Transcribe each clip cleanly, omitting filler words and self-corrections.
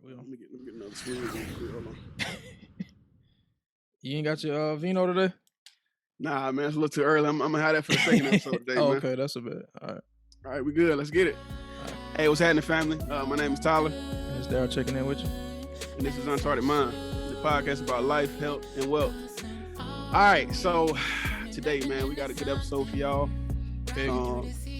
We on. Let me get another swig. Hold on. You ain't got your vino today? Nah, man, it's a little too early. I'm gonna have that for the second episode today, man. Okay, that's a bit. All right, we good. Let's get it. Hey, what's happening, family? My name is Tyler. And it's Daryl checking in with you. And this is Uncharted Mind, the podcast about life, health, and wealth. All right, so today, man, we got a good episode for y'all.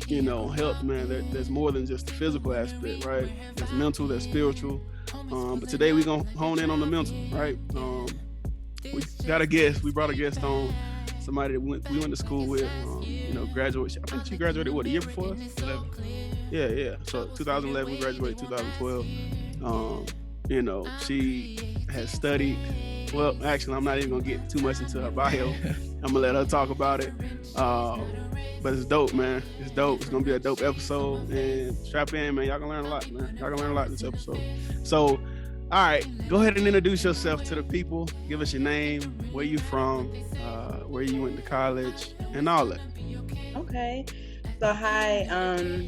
You know, health, man, there's more than just the physical aspect, right? There's mental, there's spiritual. But today we're going to hone in on the mental, right? We got a guest. We brought a guest on, somebody that we went to school with, you know, graduated. I think she graduated, what, a year before us? 11. Yeah. So 2011, we graduated 2012. You know, she has studied. Well, actually, I'm not even going to get too much into her bio. I'm going to let her talk about it. But it's dope, man. It's dope. It's going to be a dope episode. And strap in, man. Y'all going to learn a lot, man. Y'all going to learn a lot in this episode. So, all right. Go ahead and introduce yourself to the people. Give us your name, where you from, where you went to college, and all that. Okay. So, hi.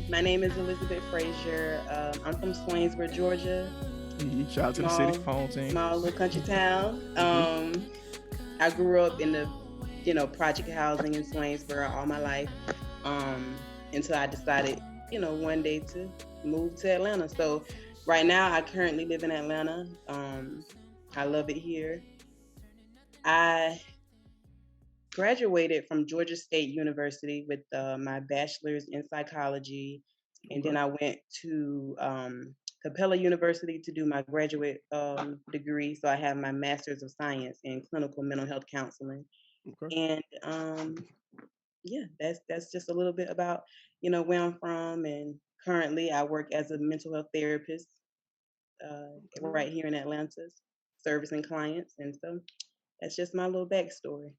My name is Liz Frazier. I'm from Swainsboro, Georgia. Shout out to the city. Home team. Small little country town. I grew up in the project housing in Swainsboro all my life, until I decided, one day to move to Atlanta. So right now I currently live in Atlanta. I love it here. I graduated from Georgia State University with my bachelor's in psychology, and then I went to Capella University to do my graduate degree. So I have my master's of science in clinical mental health counseling. Okay. And that's just a little bit about where I'm from, and currently I work as a mental health therapist right here in Atlanta, servicing clients, and so that's just my little backstory.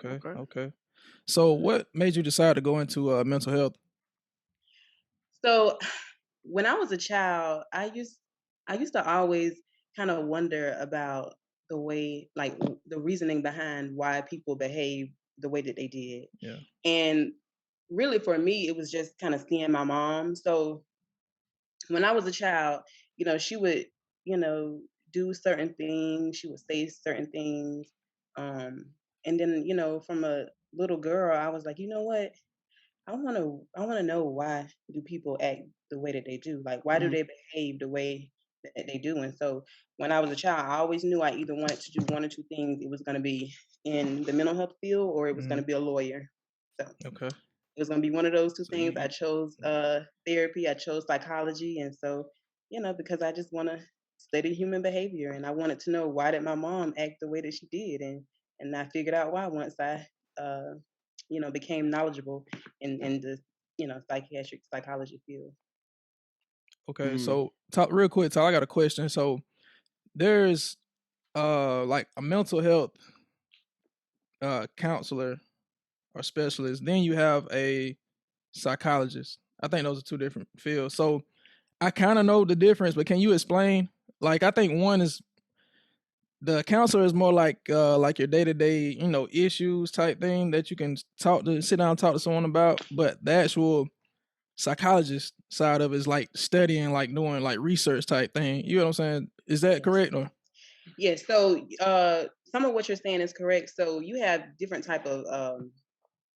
Okay. So what made you decide to go into mental health? So when I was a child, I used to always kind of wonder about the way, like the reasoning behind why people behave the way that they did. Yeah. And really for me, it was just kind of seeing my mom. So when I was a child, she would, do certain things. She would say certain things. And then, from a little girl, I was like, you know what? I want to know, why do people act the way that they do? Like, why do they behave the way that they do? And so when I was a child, I always knew I either wanted to do one or two things. It was going to be in the mental health field, or it was going to be a lawyer. So it was going to be one of those two things. I chose therapy. I chose psychology. And so, because I just want to study human behavior, and I wanted to know, why did my mom act the way that she did? And I figured out why once I became knowledgeable in the psychiatric psychology field. Okay, so talk real quick. I got a question. So there's like a mental health counselor or specialist. Then you have a psychologist. I think those are two different fields. So I kind of know the difference, but can you explain? Like, I think one is, the counselor is more like your day-to-day, issues type thing that you can sit down and talk to someone about. But the actual psychologist side of it is like studying, like doing like research type thing. You know what I'm saying? Is that correct? Or? Yes. So some of what you're saying is correct. So you have different type of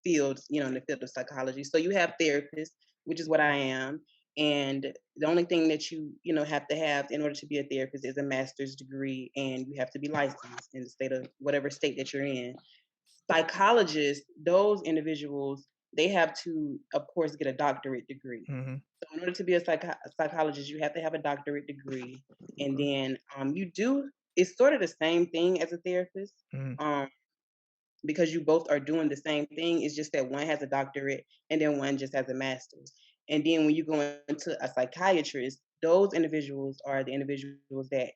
fields, in the field of psychology. So you have therapists, which is what I am. And the only thing that you have to have in order to be a therapist is a master's degree, and you have to be licensed in the state of whatever state that you're in. Psychologists, those individuals, they have to, of course, get a doctorate degree. Mm-hmm. So in order to be a psychologist, you have to have a doctorate degree, and then it's sort of the same thing as a therapist. Mm-hmm. Because you both are doing the same thing. It's just that one has a doctorate and then one just has a master's. And then when you go into a psychiatrist, those individuals are the individuals that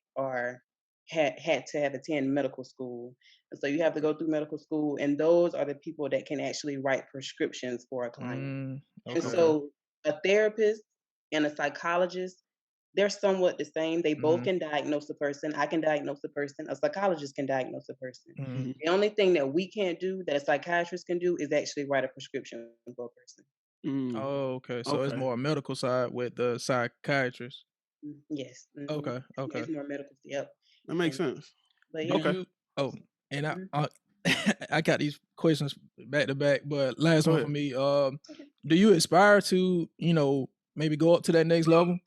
had to have attended medical school. And so you have to go through medical school, and those are the people that can actually write prescriptions for a client. And so a therapist and a psychologist, they're somewhat the same. They both can diagnose a person. I can diagnose a person. A psychologist can diagnose a person. The only thing that we can't do, that a psychiatrist can do, is actually write a prescription for a person. Oh, okay. So it's more a medical side with the psychiatrist. Yes. Okay, okay. It's more medical. Yep. That makes And sense. but Do yeah. Okay, you? Oh, and Mhm. I got these questions back to back, but last go one for ahead. me. Okay. Do you aspire to maybe go up to that next level?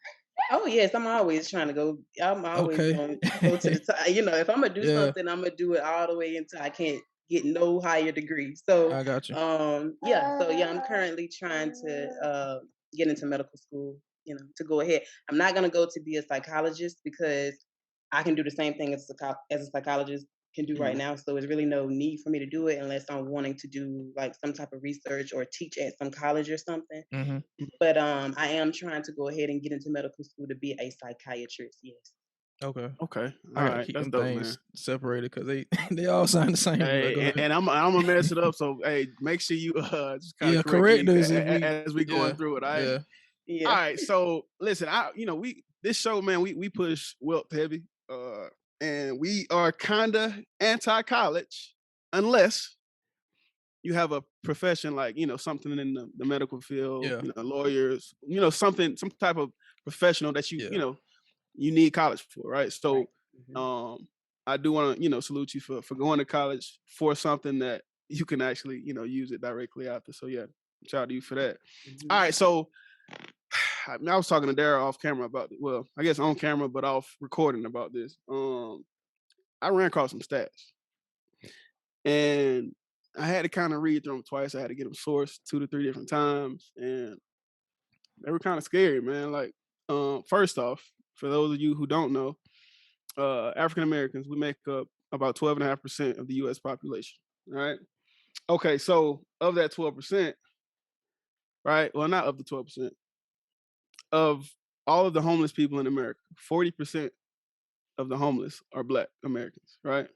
Oh yes, I'm always trying to go. I'm always Okay. going to go to the top. If I'm gonna do Yeah, something, I'm gonna do it all the way until I can't get no higher degree. So, I got you. yeah. So yeah, I'm currently trying to get into medical school. To go ahead. I'm not gonna go to be a psychologist because I can do the same thing as a psychologist can do right Mhm. now. So there's really no need for me to do it unless I'm wanting to do like some type of research or teach at some college or something. Hmm. But I am trying to go ahead and get into medical school to be a psychiatrist. Yes. Okay. Okay, I all gotta right, keep that's them dope, man. things separated because they they all sound the same. But Hey, go and, ahead. and I'm gonna mess it up. So hey, make sure you just kind of Yeah, correct correct me us if we. as we going Yeah, through it. All right. yeah, All Yeah. right. So listen, we this show, man, we push wealth heavy, and we are kinda anti-college unless you have a profession like something in the medical field, yeah, lawyers, some type of professional that yeah. you need college for, right? So Right. Hmm. um I do want to salute you for going to college for something that you can actually use it directly after. So yeah, shout out to you for that. All Hmm. right, so I was talking to Dara off camera about it. Well, I guess on camera, but off recording about this. I ran across some stats, and I had to kind of read through them twice. I had to get them sourced 2 to 3 different times, and they were kind of scary, man. Like, first off, for those of you who don't know, African Americans, we make up about 12.5% of the U.S. population. Right? Okay, so of that 12%, right? Well, not of the 12%, of all of the homeless people in America, 40% of the homeless are Black Americans, right?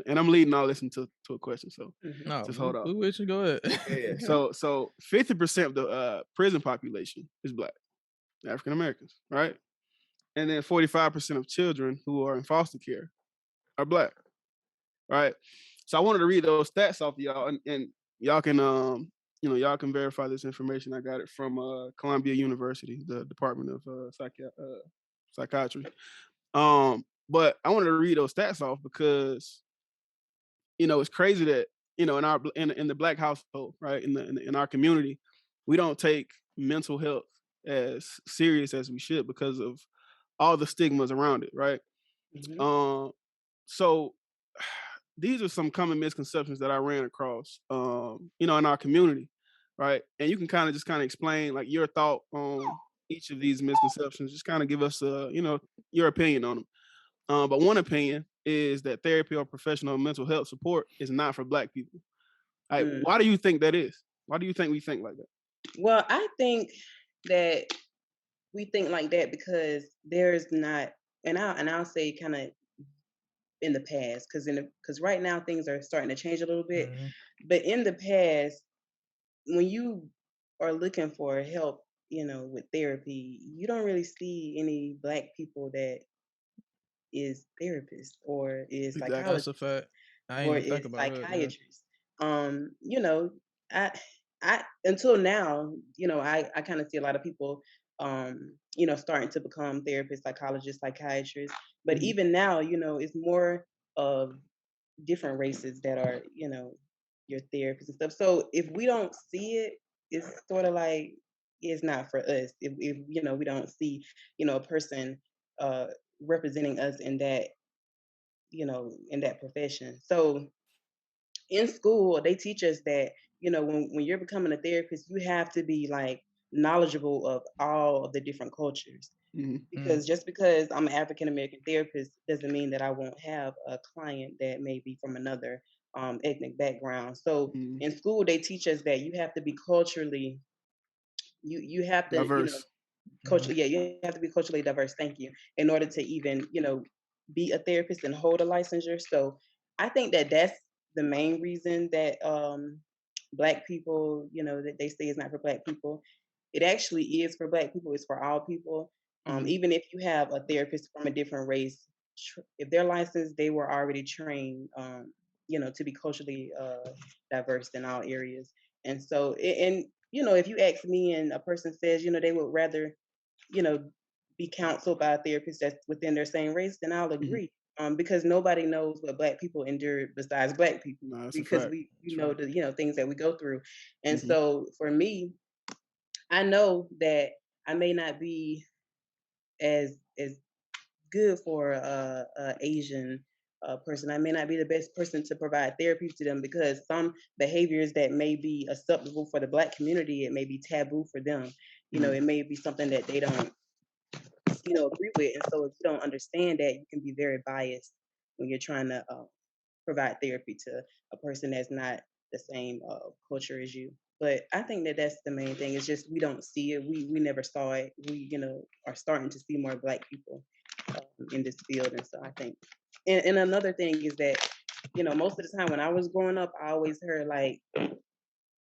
And I'm leading all this into a question, so Hmm. No, just hold we on. with you. Go ahead. Yeah, yeah. So 50% of the prison population is Black African Americans, right? And then 45% of children who are in foster care are Black, right? So I wanted to read those stats off to y'all, and y'all can y'all can verify this information. I got it from Columbia University, the Department of Psychiatry. But I wanted to read those stats off because it's crazy that in the Black household, right, in our community, we don't take mental health as serious as we should because of all the stigmas around it, right? Hmm. Um, so these are some common misconceptions that I ran across, in our community, right? And you can kind of explain like your thought on each of these misconceptions. Just kind of give us, your opinion on them. But one opinion is that therapy or professional mental health support is not for Black people. Like, Mm. why do you think that is? Why do you think we think like that? Well, I think that we think like that because there's not, and I'll say kind of in the past, because right now things are starting to change a little bit, Mhm. but in the past, when you are looking for help, with therapy, you don't really see any Black people that is therapists or is Exactly. That's a psychologists fact. I ain't or even think is about that. Yeah. psychiatrists. You know, I I until now, I kind of see a lot of people starting to become therapists, psychologists, psychiatrists. But Mhm. even now, it's more of different races that are, your therapists and stuff. So if we don't see it, it's sort of like it's not for us. If we don't see, a person uh representing us in that profession. So in school, they teach us that, when you're becoming a therapist, you have to be like knowledgeable of all of the different cultures. Mhm. Mm. Because just because I'm an African American therapist doesn't mean that I won't have a client that may be from another ethnic background. So Mhm. in school, they teach us that you have to be culturally, you have to, Diverse. Mhm. culturally, yeah, you have to be culturally diverse. Thank you, in order to even, be a therapist and hold a licensure. So I think that that's the main reason that Black people, that they say is not for Black people. It actually is for Black people. It's for all people. Mhm. Even if you have a therapist from a different race, if they're licensed, they were already trained, to be culturally diverse in all areas. And so, and if you ask me, and a person says, they would rather, you know, be counseled by a therapist that's within their same race, then I'll agree. Because nobody knows what Black people endure besides Black people, No, that's a because fact. we know the things that we go through, and Mhm. so for me, I know that I may not be as good for a Asian person. I may not be the best person to provide therapy to them, because some behaviors that may be acceptable for the Black community, it may be taboo for them. It may be something that they don't, agree with. And so if you don't understand that, you can be very biased when you're trying to provide therapy to a person that's not the same culture as you. But I think that that's the main thing. It's just we don't see it. We never saw it. We are starting to see more Black people in this field, and so I think. And another thing is that most of the time when I was growing up, I always heard like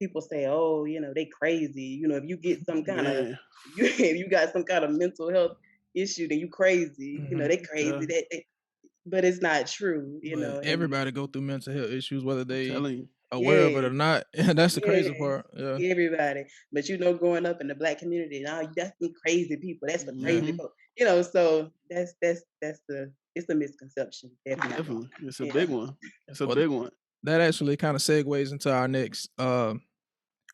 people say, "Oh, they crazy." If you get some kind of Man, if you got some kind of mental health issue, then you crazy. They yeah, crazy. But it's not true. But And everybody go through mental health issues, whether I'm they telling you. aware of it yeah, or not. That's the crazy yeah, part. Yeah, everybody. But growing up in the Black community, now that's some crazy people. That's for crazy Mhm. folks. So that's the it's a misconception, definitely. Definitely. It's a Yeah. big one. It's a well, big one. that actually kind of segues into our next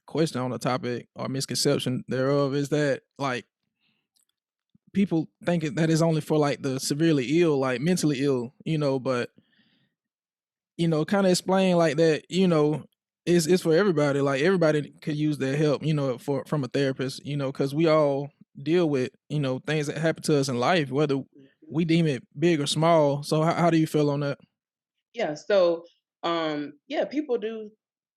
question on the topic or misconception thereof, is that like people think that is only for like the severely ill, like mentally ill, but kind of explain like that, it's for everybody. Like everybody could use their help, from a therapist, because we all deal with, things that happen to us in life, whether Mhm. we deem it big or small. So how do you feel on that? Yeah. So yeah, people do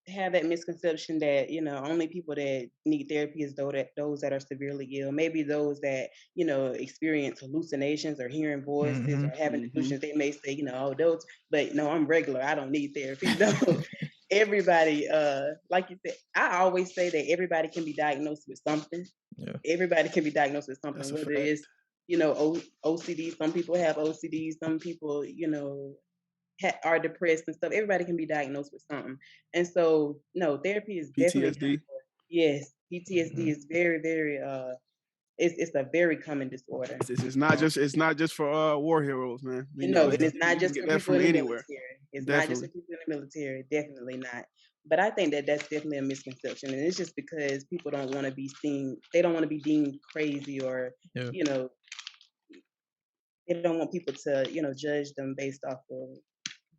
have that misconception that only people that need therapy is those that are severely ill, maybe those that experience hallucinations or hearing voices Hmm. or having Mhm. delusions. They may say oh those, but no, I'm regular, I don't need therapy. No, everybody, like you said, I always say that everybody can be diagnosed with something. Yeah. Everybody can be diagnosed with something, That's a whether fact. it's OCD. Some people have OCD, some people are depressed and stuff. Everybody can be diagnosed with something. And so, no, therapy is definitely not PTSD. for, yes, PTSD Hmm. is very, very, it's a very common disorder. It's not just for war heroes, man. And it's not You can just get for that people from in the anywhere. military. It's not just for Definitely. people in the military. Definitely not. But I think that that's definitely a misconception. And it's just because people don't want to be seen, they don't want to be deemed crazy, or, Yeah. you know, they don't want people to, judge them based off of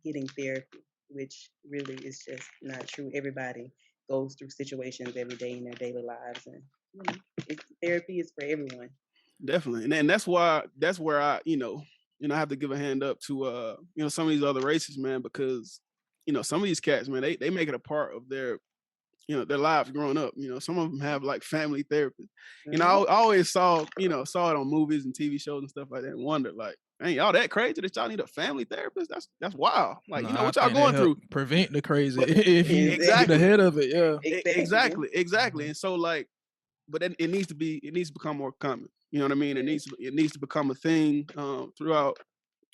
getting therapy, which really is just not true. Everybody goes through situations every day in their daily lives, and therapy is for everyone. Definitely. And that's where I have to give a hand up to some of these other races, man, because some of these cats, man, they make it a part of their their lives growing up. Some of them have like family therapists. Hmm. I always saw it on movies and TV shows and stuff like that, and wondered like, ain't y'all that crazy that y'all need a family therapist? That's wild. Like, No, I what y'all think they going help through? prevent the crazy But if you get Exactly. exactly, ahead of it. Yeah. Exactly. exactly. And so like, but it needs to become more common. You know what I mean? Yes. It needs to become a thing throughout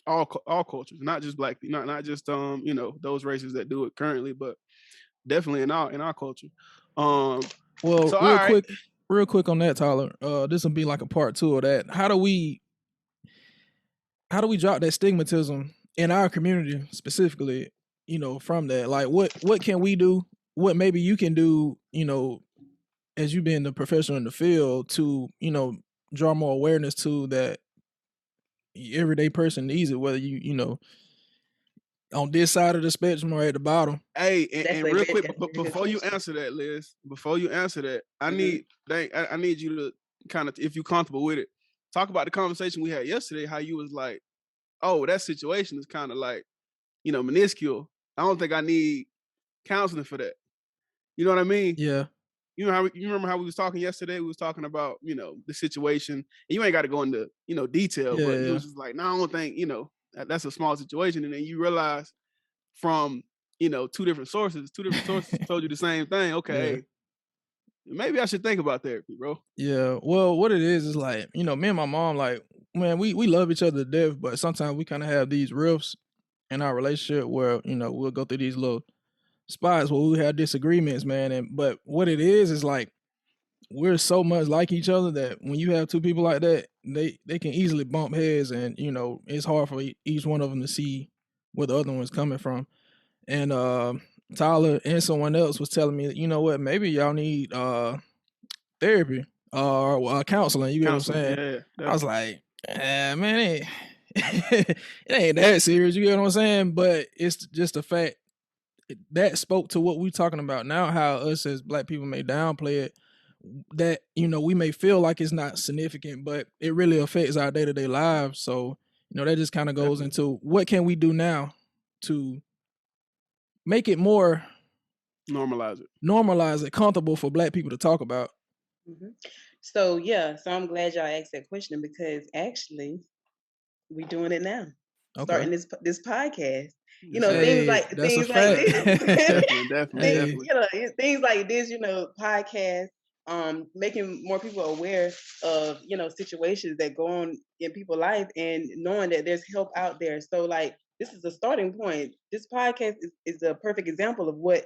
all cultures, not just black, not just those races that do it currently, but definitely in our culture. Well, So all right, real quick on that, Tyler. This will be like a part two of that. How do we drop that stigmatism in our community specifically? From that, like what can we do? What maybe you can do? As you being the professional in the field to draw more awareness to that everyday person needs it, whether you on this side of the spectrum or at the bottom. hey, That's and a real very quick, that's a but very good before you question. answer that, Liz, before you answer that, Hmm. I need you to kind of, if you're comfortable with it, talk about the conversation we had yesterday. How you was like, oh, that situation is kind of like, minuscule. I don't think I need counseling for that. You know what I mean? Yeah, You remember how we was talking yesterday? We was talking about the situation. And you ain't got to go into detail, yeah, but you yeah, was just like, no, I don't think that's a small situation. And then you realize from two different sources told you the same thing. Okay, yeah, hey, maybe I should think about therapy, bro. yeah. Well, what it is like me and my mom, like, man, we love each other to death, but sometimes we kind of have these rifts in our relationship where we'll go through these little spots where we have disagreements, man. But what it is like we're so much like each other that when you have two people like that, they can easily bump heads, and it's hard for each one of them to see where the other one's coming from. And Tyler and someone else was telling me, you know what, maybe y'all need therapy or counseling. You get what I'm saying? Yeah, I was like, man, it ain't that serious. You get what I'm saying? But it's just the fact that spoke to what we're talking about now, how us as Black people may downplay it, that we may feel like it's not significant, but it really affects our day-to-day lives. So that just kind of goes into what can we do now to make it more normalize it, comfortable for Black people to talk about. Mm-hmm. So I'm glad y'all asked that question, because actually we doing it now. Okay. Starting this podcast. Things like this. Definitely. Things like this, podcast, making more people aware of, situations that go on in people's life, and knowing that there's help out there. So like, this is a starting point. This podcast is a perfect example of what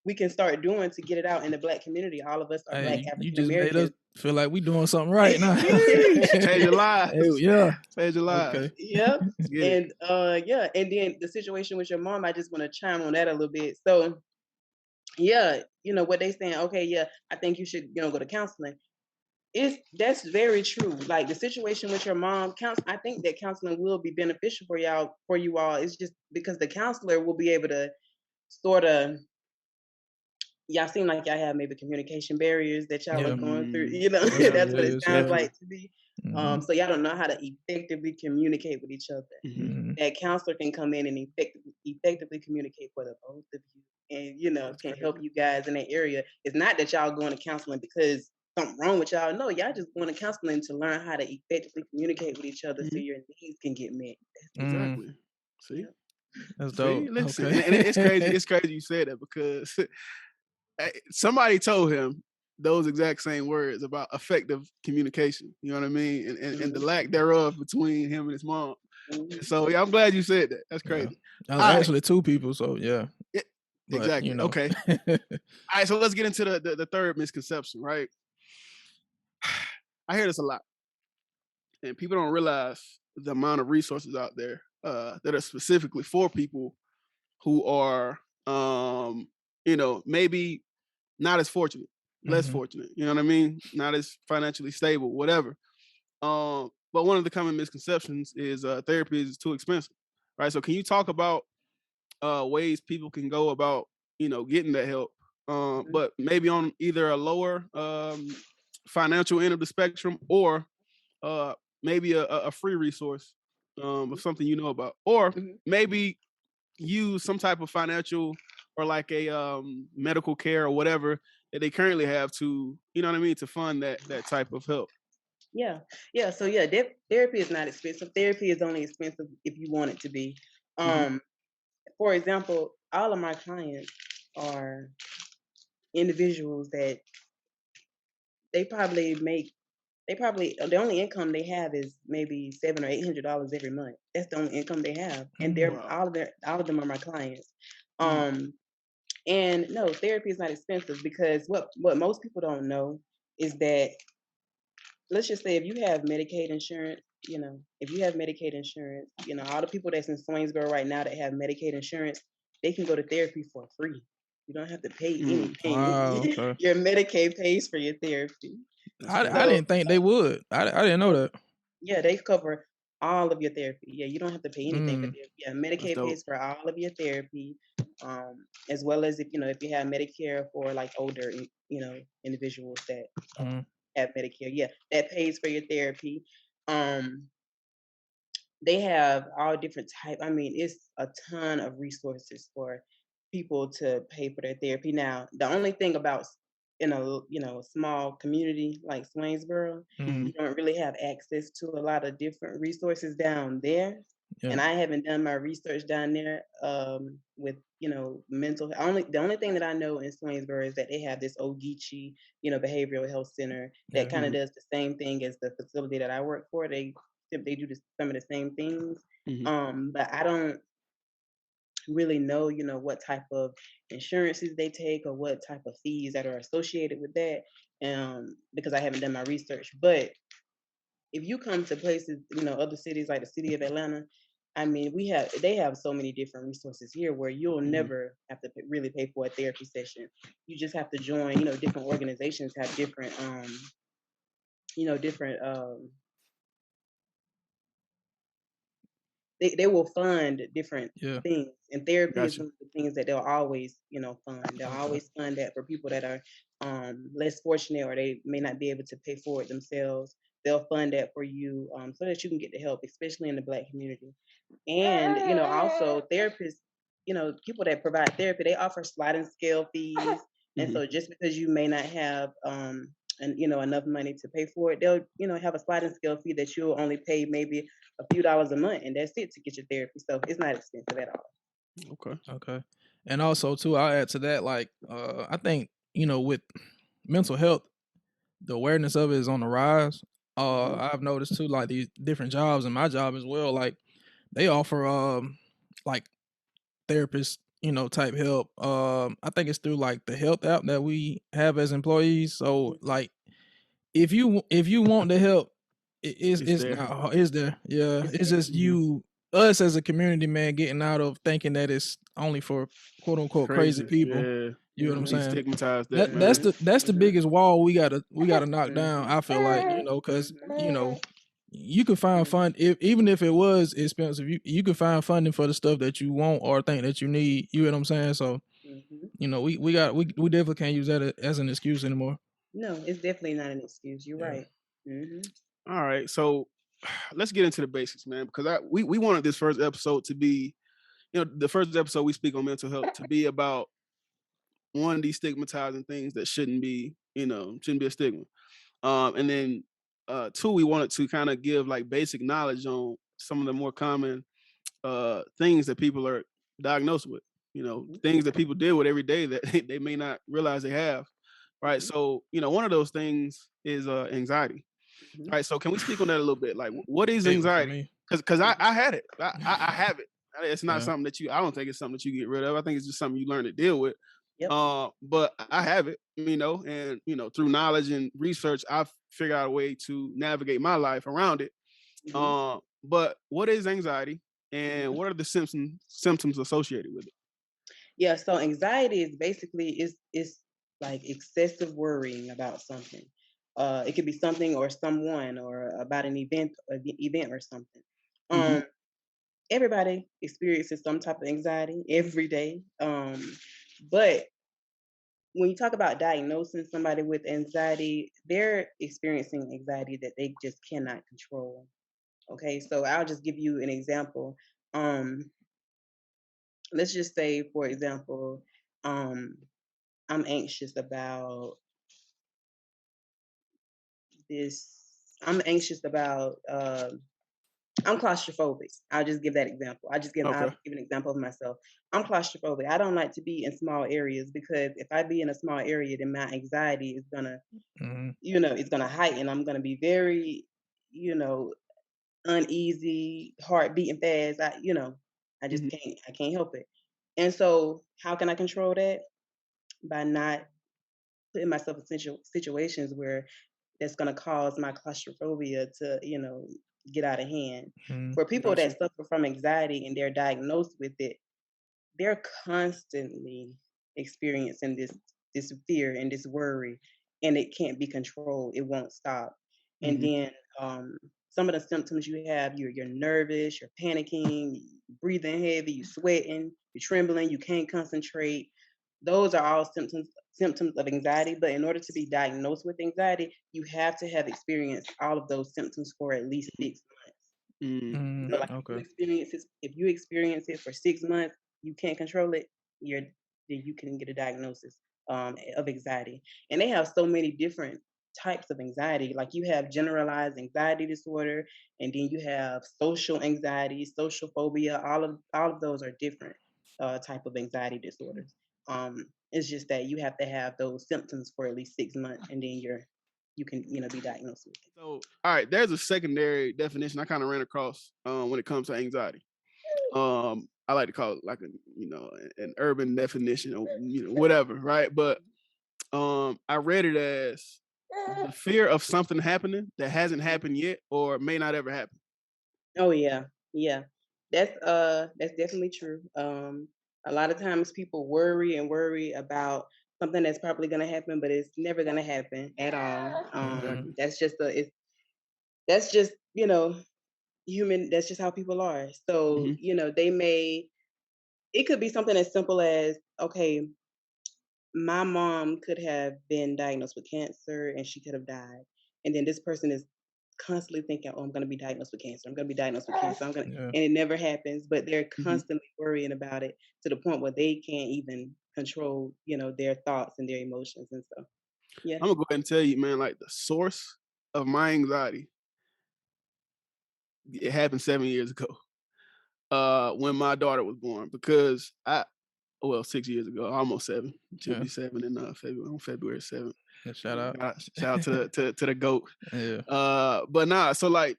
we can start doing to get it out in the Black community. All of us are Black African Americans. You just made us feel like we doing something right now. Change your lives. Yeah. Change your lives. Okay. Yep. And and then the situation with your mom, I just want to chime on that a little bit. So what they saying, okay, I think you should, go to counseling. That's very true. Like the situation with your mom, I think that counseling will be beneficial for you all. It's just because the counselor will be able to sort of, y'all seem like y'all have maybe communication barriers that y'all are going through. That's what it sounds like to me. So y'all don't know how to effectively communicate with each other. Mm-hmm. That counselor can come in and effectively communicate for the both of you, and can help you guys in that area. It's not that y'all going to counseling because something wrong with y'all. No, y'all just going to counseling to learn how to effectively communicate with each other, so your needs can get met. Exactly. See, that's dope. See, listen, okay. And it's crazy. It's crazy you said that, because somebody told him those exact same words about effective communication. You know what I mean? And the lack thereof between him and his mom. Mm-hmm. So I'm glad you said that. That's crazy. Yeah. Actually, two people. So yeah. But, exactly. Okay. All right. So let's get into the third misconception, right? I hear this a lot, and people don't realize the amount of resources out there that are specifically for people who are, maybe not as fortunate, less fortunate, you know what I mean? Not as financially stable, whatever. But one of the common misconceptions is therapy is too expensive, right? So can you talk about ways people can go about, getting that help, but maybe on either a lower financial end of the spectrum, or maybe a free resource of something you know about, or maybe use some type of financial or like a medical care or whatever that they currently have to, to fund that type of help. Yeah. So therapy is not expensive. Therapy is only expensive if you want it to be. For example, all of my clients are individuals that the only income they have is maybe $700 or $800 every month. That's the only income they have, and all of them are my clients. And no, therapy is not expensive, because what most people don't know is that, let's just say, if you have Medicaid insurance, all the people that's in Swainsboro right now that have Medicaid insurance, they can go to therapy for free. You don't have to pay anything. Wow, okay. Your Medicaid pays for your therapy. I didn't think they would. I didn't know that. Yeah, they cover all of your therapy. Yeah, you don't have to pay anything for therapy. Yeah, Medicaid pays for all of your therapy, as well as if you have Medicare for like older, individuals that have Medicare. Yeah, that pays for your therapy. They have all different types. I mean, it's a ton of resources for people to pay for their therapy. Now, the only thing about in a small community like Swainsboro, you don't really have access to a lot of different resources down there. Yeah. And I haven't done my research down there with mental. The only thing that I know in Swainsboro is that they have this Ogeechee behavioral health center that kind of does the same thing as the facility that I work for. They do some of the same things, but I don't really know what type of insurances they take or what type of fees that are associated with that, because I haven't done my research. But if you come to places, other cities like the city of Atlanta, I mean, they have so many different resources here where you'll never have to really pay for a therapy session. You just have to join, different organizations have different, different they will fund different Yeah. things, and therapy is Gotcha. one of the things that they'll always fund. They'll Okay. always fund that for people that are less fortunate, or they may not be able to pay for it themselves. They'll fund that for you, so that you can get the help, especially in the Black community. And also therapists, people that provide therapy, they offer sliding scale fees. And Mm-hmm. so just because you may not have and enough money to pay for it, they'll have a sliding scale fee that you'll only pay maybe a few dollars a month, and that's it to get your therapy. So it's not expensive at all. Okay. Okay. And also too, I'll add to that, like, I think, with mental health, the awareness of it is on the rise. I've noticed too, like these different jobs and my job as well, like they offer like therapist, type help. I think it's through like the health app that we have as employees. So like if you want the help, It's it's there. not it's there. Yeah. It's It's there. just us as a community, man, getting out of thinking that it's only for quote unquote crazy Crazy. people. Yeah. You know what I'm saying? Destigmatize that, That man. that's the Mhm. biggest wall we gotta knock down. I feel like, Mhm. because Mhm. you could find Mhm. fun even if it was expensive. You could find funding for the stuff that you want or think that you need. You know what I'm saying? So Mhm. we definitely can't use that as an excuse anymore. No, it's definitely not an excuse. You're Yeah. right. Mhm. All right. So let's get into the basics, man, because we wanted this first episode to be, the first episode we speak on mental health to be about one, destigmatizing things that shouldn't be, shouldn't be a stigma. And then two, we wanted to kind of give like basic knowledge on some of the more common things that people are diagnosed with, Mhm. things that people deal with every day that they may not realize they have. Right. Mhm. So, one of those things is anxiety. Mhm. All right. So can we speak on that a little bit? Like, what is Big one for anxiety? me. Because I, Mhm. I had it. I have it. It's not Yeah. something that I don't think it's something that you get rid of. I think it's just something you learn to deal with. Yep. But I have it, and through knowledge and research, I've figured out a way to navigate my life around it. Mhm. But what is anxiety, and Mhm. what are the symptoms associated with it? Yeah. So anxiety is basically is like excessive worrying about something. It could be something or someone or about an event or something. Mm-hmm. Um, Everybody experiences some type of anxiety every day. But when you talk about diagnosing somebody with anxiety, they're experiencing anxiety that they just cannot control. Okay, so I'll just give you an example. Um, let's just say, for example, um, I'm anxious about this. I'm anxious about. I'm claustrophobic. I'll just give that example. I'll Okay. give an example of myself. I'm claustrophobic. I don't like to be in small areas because if I be in a small area, then my anxiety is gonna, Hmm. it's gonna heighten. I'm gonna be very, you know, uneasy, heart beating fast. I just Mm-hmm. can't help it. And so, how can I control that? By not putting myself in situations where that's going to cause my claustrophobia to, get out of hand. Hmm. For people Gotcha. that suffer from anxiety and they're diagnosed with it, they're constantly experiencing this fear and this worry, and it can't be controlled. It won't stop. And Mm-hmm. then some of the symptoms you have, you're nervous, you're panicking, you breathing heavy, you sweating, you're trembling, you can't concentrate. Those are all symptoms of anxiety. But in order to be diagnosed with anxiety, you have to have experienced all of those symptoms for at least 6 months. Mm-hmm. Hmm. So, like, Okay. if you experience it for 6 months, you can't control it. Then you can get a diagnosis of anxiety. And they have so many different types of anxiety. Like you have generalized anxiety disorder, and then you have social anxiety, social phobia. All of those are different type of anxiety disorders. It's just that you have to have those symptoms for at least 6 months, and then you can be diagnosed with it. So, all right, there's a secondary definition I kind of ran across when it comes to anxiety. I like to call it like an urban definition or whatever, right? But I read it as the fear of something happening that hasn't happened yet or may not ever happen. Oh yeah, yeah. That's definitely true. A lot of times people worry and worry about something that's probably gonna happen, but it's never gonna happen at all. Exactly. That's just, you know, human. That's just how people are. So, Hmm. you know, it could be something as simple as, okay, my mom could have been diagnosed with cancer and she could have died. And then this person is constantly thinking, "Oh, I'm going to be diagnosed with cancer. I'm going to be diagnosed with cancer. I'm going to," Yeah. and it never happens. But they're Hmm. constantly worrying about it to the point where they can't even control, you know, their thoughts and their emotions and stuff. Yeah. I'm gonna go ahead and tell you, man, like the source of my anxiety, it happened 7 years ago. When my daughter was born, because well, 6 years ago, almost seven. She'll Yeah. be seven in February, on February 7th. Yeah, shout out. Shout out to the GOAT. Yeah. But nah, so like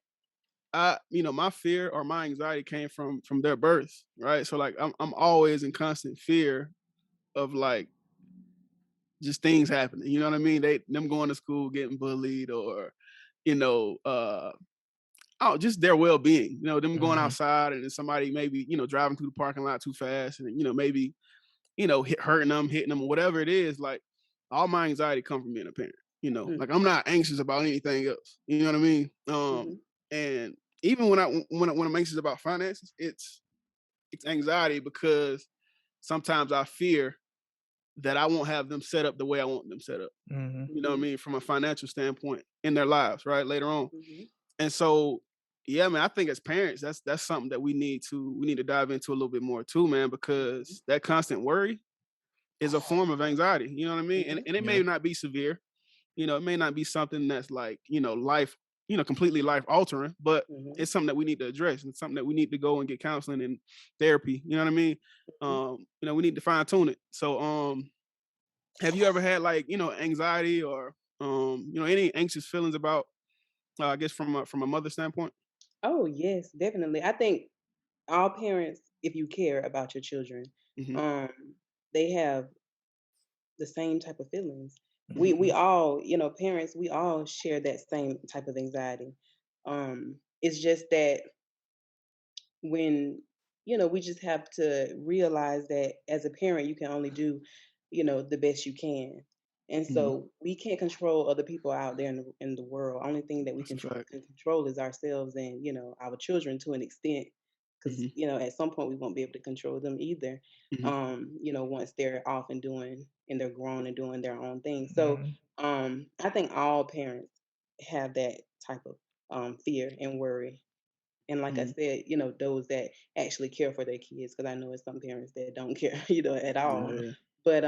my fear or my anxiety came from their birth, right? So like I'm always in constant fear of like just things happening. You know what I mean? Them going to school, getting bullied, or you know, just their well being. You know, them going Mhm. outside and then somebody maybe driving through the parking lot too fast, and maybe hurting them, hitting them, or whatever it is. Like all my anxiety come from being a parent. Like I'm not anxious about anything else. You know what I mean? Mm-hmm. And even when I'm anxious about finances, it's anxiety because sometimes I fear that I won't have them set up the way I want them set up. Mhm. You know what I Mm-hmm. mean? From a financial standpoint in their lives, right? Later on. Mm-hmm. And so, yeah, man, I think as parents, that's something that we need to dive into a little bit more too, man, because that constant worry is a form of anxiety. You know what I mean? And Mm-hmm. it Yeah. may not be severe. It may not be something that's like, life, completely life altering, but Mm-hmm. it's something that we need to address and something that we need to go and get counseling and therapy. You know what I mean? We need to fine tune it. So, have you ever had like, anxiety or, any anxious feelings about, I guess from a mother standpoint? Oh yes, definitely. I think all parents, if you care about your children, Hmm. um, they have the same type of feelings. We Mhm. all, you know, parents, we all share that same type of anxiety. It's just that when, you know, we just have to realize that as a parent you can only do, you know, the best you can. And Hmm. so we can't control other people out there in the world. Only thing that we That's a fact. can control is ourselves and, you know, our children to an extent, because, Hmm. you know, at some point we won't be able to control them either. Hmm. You know, once they're off and doing and they're grown and doing their own thing. So Mhm. I think all parents have that type of fear and worry. And like I Hmm. said, you know, those that actually care for their kids, because I know it's some parents that don't care, you know, at all. Yeah. But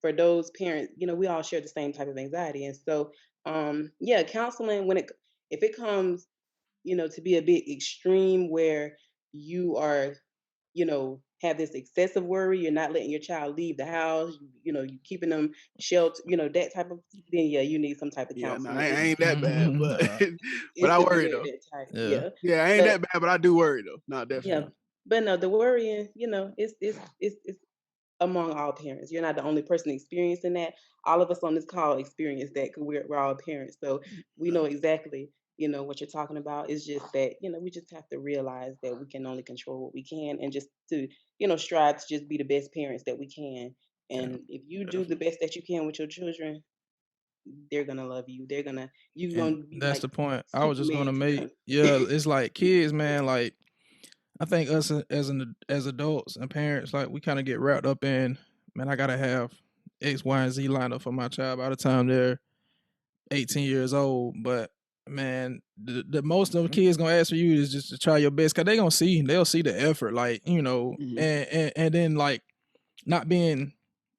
for those parents, you know, we all share the same type of anxiety. And so yeah, counseling, if it comes, you know, to be a bit extreme where you are, you know, have this excessive worry, you're not letting your child leave the house, you know, you keeping them sheltered, you know, that type of, then yeah, you need some type of Yeah, no, counseling. I ain't that bad, but Nah. but It I should be worry though. that type, Yeah. yeah. Yeah, I ain't But that bad, but I do worry though. No, yeah, definitely. but no, the worrying, you know, it's among all parents. You're not the only person experiencing that. All of us on this call experience that because we're all parents, so we know exactly, you know, what you're talking about. It's just that, you know, we just have to realize that we can only control what we can, and just to, you know, strive to just be the best parents that we can. Yeah. And if you do the Definitely. best that you can with your children, they're gonna love you. You're And gonna be that's like the point I was just Superman gonna to make. them. Yeah, it's like kids, man. Like I think us as adults and parents, like we kind of get wrapped up in, man, I gotta have X, Y, and Z lined up for my child by the time they're 18 years old. But man, the most of the kids gonna ask for you is just to try your best, cause they'll see the effort, like Hmm. and then like not being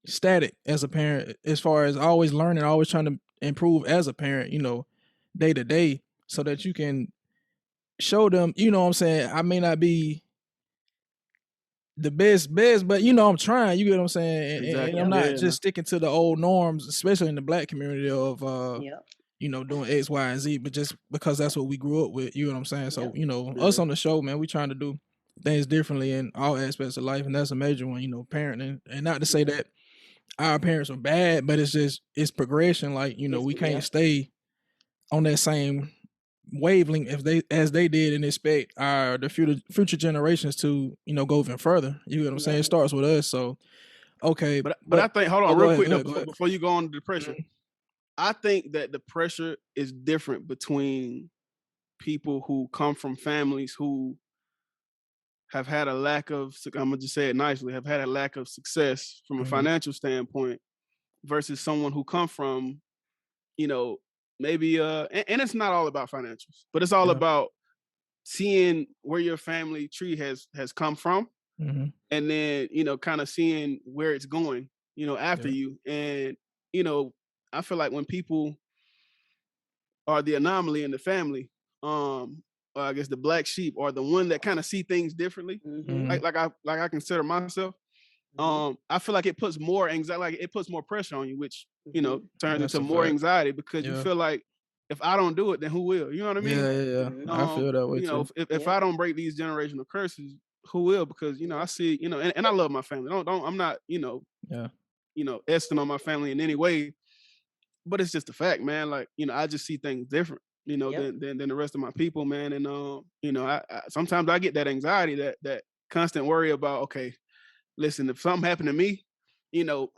static as a parent, as far as always learning, always trying to improve as a parent, day to day, so that you can show them, what I'm saying. I may not be the best, but I'm trying. You get what I'm saying, and Exactly. I'm Yep, not Yeah. No. just sticking to the old norms, especially in the Black community of yep, doing X, Y, and Z, but just because that's what we grew up with. You know what I'm saying? So yep. us Yeah. on the show, man, we trying to do things differently in all aspects of life, and that's a major one. Parenting, and not to say Mhm. that our parents are bad, but it's progression. Like, you know, we can't stay on that same wavelength as they did and expect the future generations to, you know, go even further. You know what I'm saying? It starts with us. So okay. But I think, hold on go real ahead, quick go though, ahead, go ahead. before you go on to depression. I think that the pressure is different between people who come from families who have had a lack of, I'm gonna just say it nicely, have had a lack of success from a financial standpoint versus someone who come from, you know, maybe and it's not all about financials, but it's all about seeing where your family tree has come from, and then, you know, kind of seeing where it's going, you know, after you. And, you know, I feel like when people are the anomaly in the family, I guess the black sheep, or the one that kind of see things differently, like I consider myself. I feel like it puts more anxiety, like it puts more pressure on you, which, you know, turns into more anxiety, because you feel like, if I don't do it, then who will? You know what I mean? Yeah. I feel that way you know, too. if I don't break these generational curses, who will? Because, you know, I see, you know, and I love my family. I'm not, you know, esting on my family in any way, but it's just a fact, man. Like, you know, I just see things different, you know, than the rest of my people, man. And you know, I sometimes I get that anxiety, that constant worry about, okay, listen, if something happened to me, you know,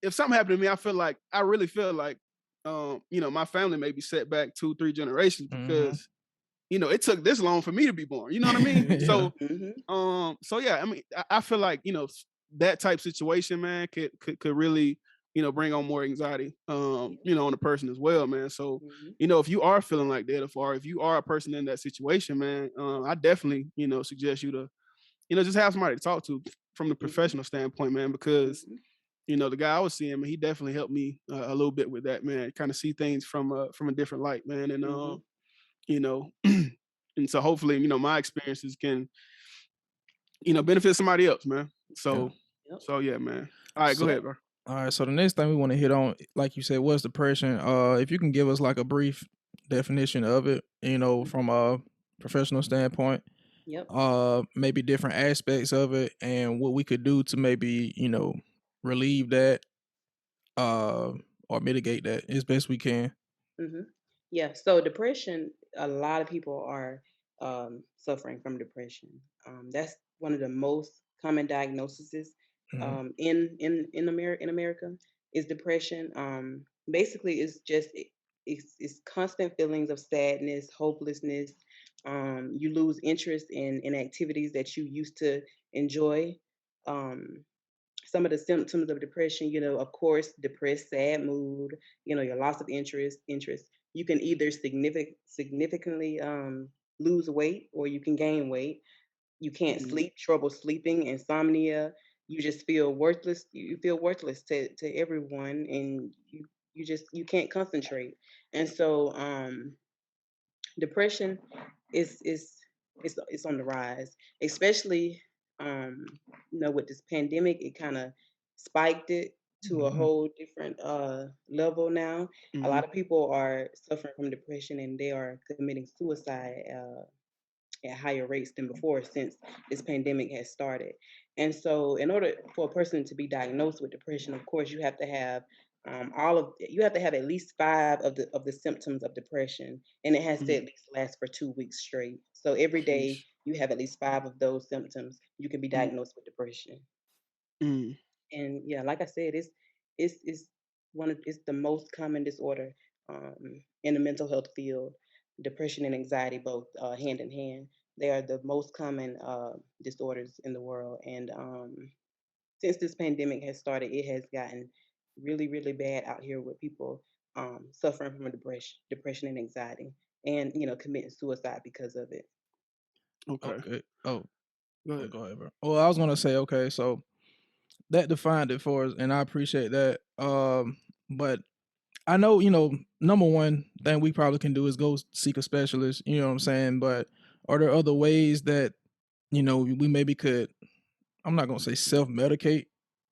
if something happened to me, I really feel like, you know, my family may be set back 2-3 generations, because, you know, it took this long for me to be born. You know what I mean? So, so yeah, I mean, I feel like, you know, that type situation, man, could really, you know, bring on more anxiety, you know, on the person as well, man. So, you know, if you are feeling like that, or if you are a person in that situation, man, I definitely, you know, suggest you to, you know, just have somebody to talk to from the professional standpoint, man, because, you know, the guy I was seeing, man, he definitely helped me a little bit with that, man. Kind of see things from a different light, man. And, you know, and so hopefully, you know, my experiences can, you know, benefit somebody else, man. So, so yeah, man. All right, go ahead, bro. All right, so the next thing we want to hit on, like you said, was depression. If you can give us like a brief definition of it, you know, from a professional standpoint. Maybe different aspects of it, and what we could do to maybe, you know, relieve that, or mitigate that as best we can. Yeah. So depression, a lot of people are suffering from depression. That's one of the most common diagnoses in America is depression. Basically, it's just it's constant feelings of sadness, hopelessness. You lose interest in activities that you used to enjoy. Some of the symptoms of depression, you know, of course, depressed, sad mood, you know, your loss of interest. You can either significantly lose weight, or you can gain weight. You can't sleep, trouble sleeping, insomnia. You just feel worthless. You feel worthless to everyone, and you can't concentrate. And so depression is on the rise, especially you know, with this pandemic. It kind of spiked it to a whole different level now. A lot of people are suffering from depression, and they are committing suicide at higher rates than before, since this pandemic has started. And so, in order for a person to be diagnosed with depression, of course, you have to have you have to have at least 5 of the symptoms of depression, and it has to at least last for 2 weeks straight. So every day you have at least 5 of those symptoms, you can be diagnosed with depression. And yeah, like I said, it's it's the most common disorder in the mental health field. Depression and anxiety, both hand in hand. They are the most common disorders in the world. And since this pandemic has started, it has gotten really, really bad out here, with people suffering from depression and anxiety, and, you know, committing suicide because of it. Okay. Oh, Go ahead. go ahead, bro. Well, I was gonna say, okay, so that defined it for us, and I appreciate that. But I know, you know, number one thing we probably can do is go seek a specialist. You know what I'm saying? But are there other ways that, you know, we maybe could? I'm not gonna say self-medicate,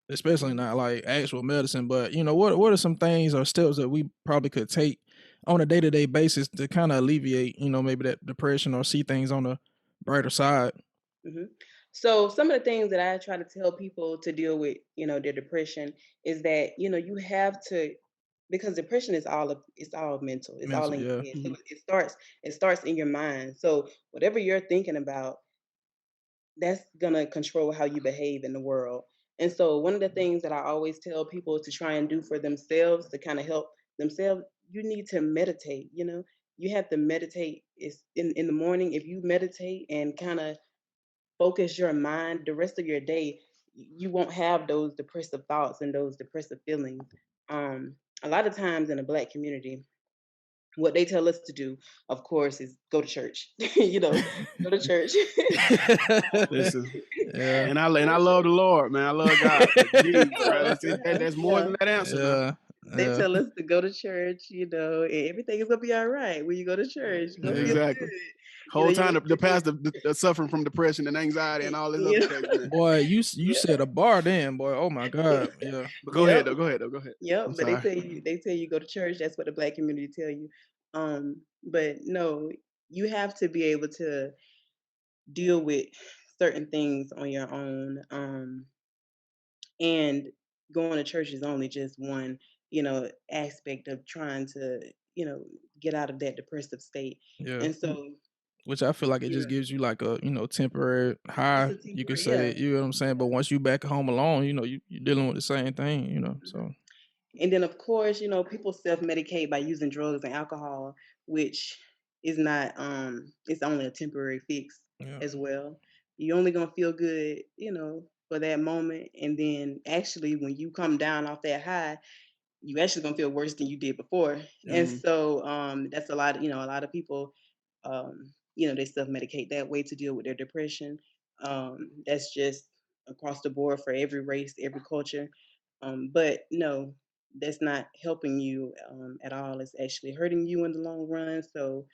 especially not like actual medicine. But, you know, what are some things or steps that we probably could take on a day-to-day basis to kind of alleviate, you know, maybe that depression, or see things on the brighter side? So some of the things that I try to tell people to deal with, their depression is that, you have to, because depression is it's all mental. It's all Mental, in yeah. your head. So Mhm. it starts in your mind. So whatever you're thinking about, that's gonna control how you behave in the world. And so one of the things that I always tell people to try and do for themselves to kind of help themselves, you need to meditate, You have to meditate. It's in the morning. If you meditate and kind of focus your mind, the rest of your day, you won't have those depressive thoughts and those depressive feelings. A lot of times in the Black community, what they tell us to do, of course, is go to church. Go to church. Listen, Yeah, and Go I to love the Lord, man. I love God, but geez, bro, there's more yeah. than that answer now. yeah, They yeah, tell us to go to church, and everything is gonna be all right when you go to church. You're gonna feel yeah. Exactly. good. Whole time You the pastor suffering from depression and anxiety and all this you other know, craziness. Boy, you yeah. set a bar then, boy. Oh my God. Yeah. But go ahead Yep. though. Go ahead though. Go ahead. Yep. I'm But they sorry. tell you go to church. That's what the Black community tell you. But no, you have to be able to deal with certain things on your own. And going to church is only just one, aspect of trying to, get out of that depressive state. Yeah. And so, Which I feel like it you just know, gives you like a, temporary it's high, a you could temporary, say, yeah. you know what I'm saying? But once you back home alone, you're dealing with the same thing, Mhm. so And then, of course, people self-medicate by using drugs and alcohol, which is not, it's only a temporary fix yeah. as well. You only gonna feel good, for that moment, and then actually, when you come down off that high, you actually gonna feel worse than you did before. And Hmm. so that's a lot of people they self-medicate that way to deal with their depression. That's just across the board for every race, every culture. But no, that's not helping you at all. It's actually hurting you in the long run. So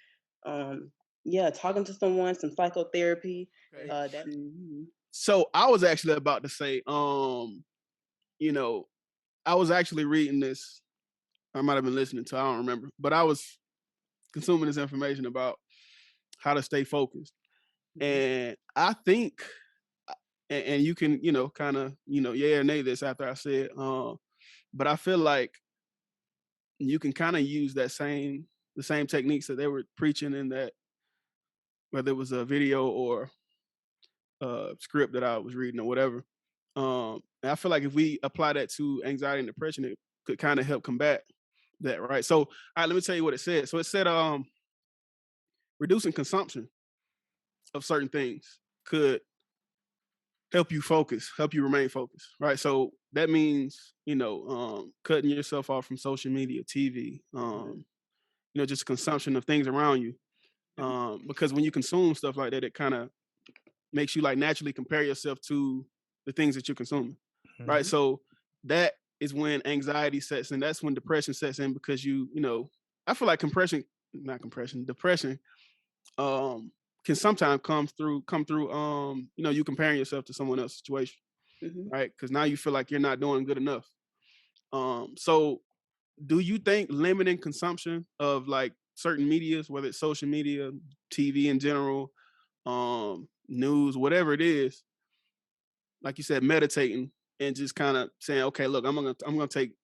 um yeah, talking to someone, some psychotherapy, Okay. that mhm. So I was actually about to say, you know, I was actually reading this. I might have been listening to. I don't remember, but I was consuming this information about how to stay focused, Mhm. and I think, and you can, kind of, yeah or nay this after I said, but I feel like you can kind of use the same techniques that they were preaching in that, whether it was a video or script that I was reading or whatever. And I feel like if we apply that to anxiety and depression, it could kind of help combat that, right? So, all right, let me tell you what it said. So it said, reducing consumption of certain things could help you focus, help you remain focused, right? So that means, cutting yourself off from social media, TV, Mhm. just consumption of things around you. Because when you consume stuff like that, it kind of makes you like naturally compare yourself to the things that you're consuming, right? Mhm. Mhm. So that is when anxiety sets in. That's when depression sets in because I feel like depression, um, can sometimes come through, you comparing yourself to someone else's situation, Mhm. right? Because now you feel like you're not doing good enough. So do you think limiting consumption of like certain medias, whether it's social media, TV in general, news, whatever it is, like you said, meditating and just kind of saying, okay, look, I'm gonna take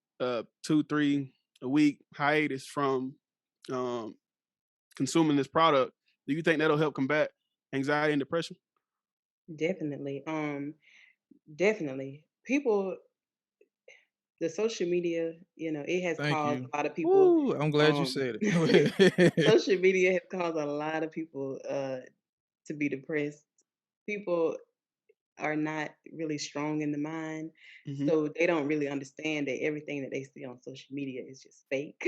2, 3 a week hiatus from um, consuming this product. Do you think that'll help combat anxiety and depression? Definitely. Definitely. People, the social media, it has Thank caused you. a lot of people, Woo, I'm glad you um said it. Go ahead. social media has caused a lot of people to be depressed. People are not really strong in the mind, Hmm. so they don't really understand that everything that they see on social media is just fake.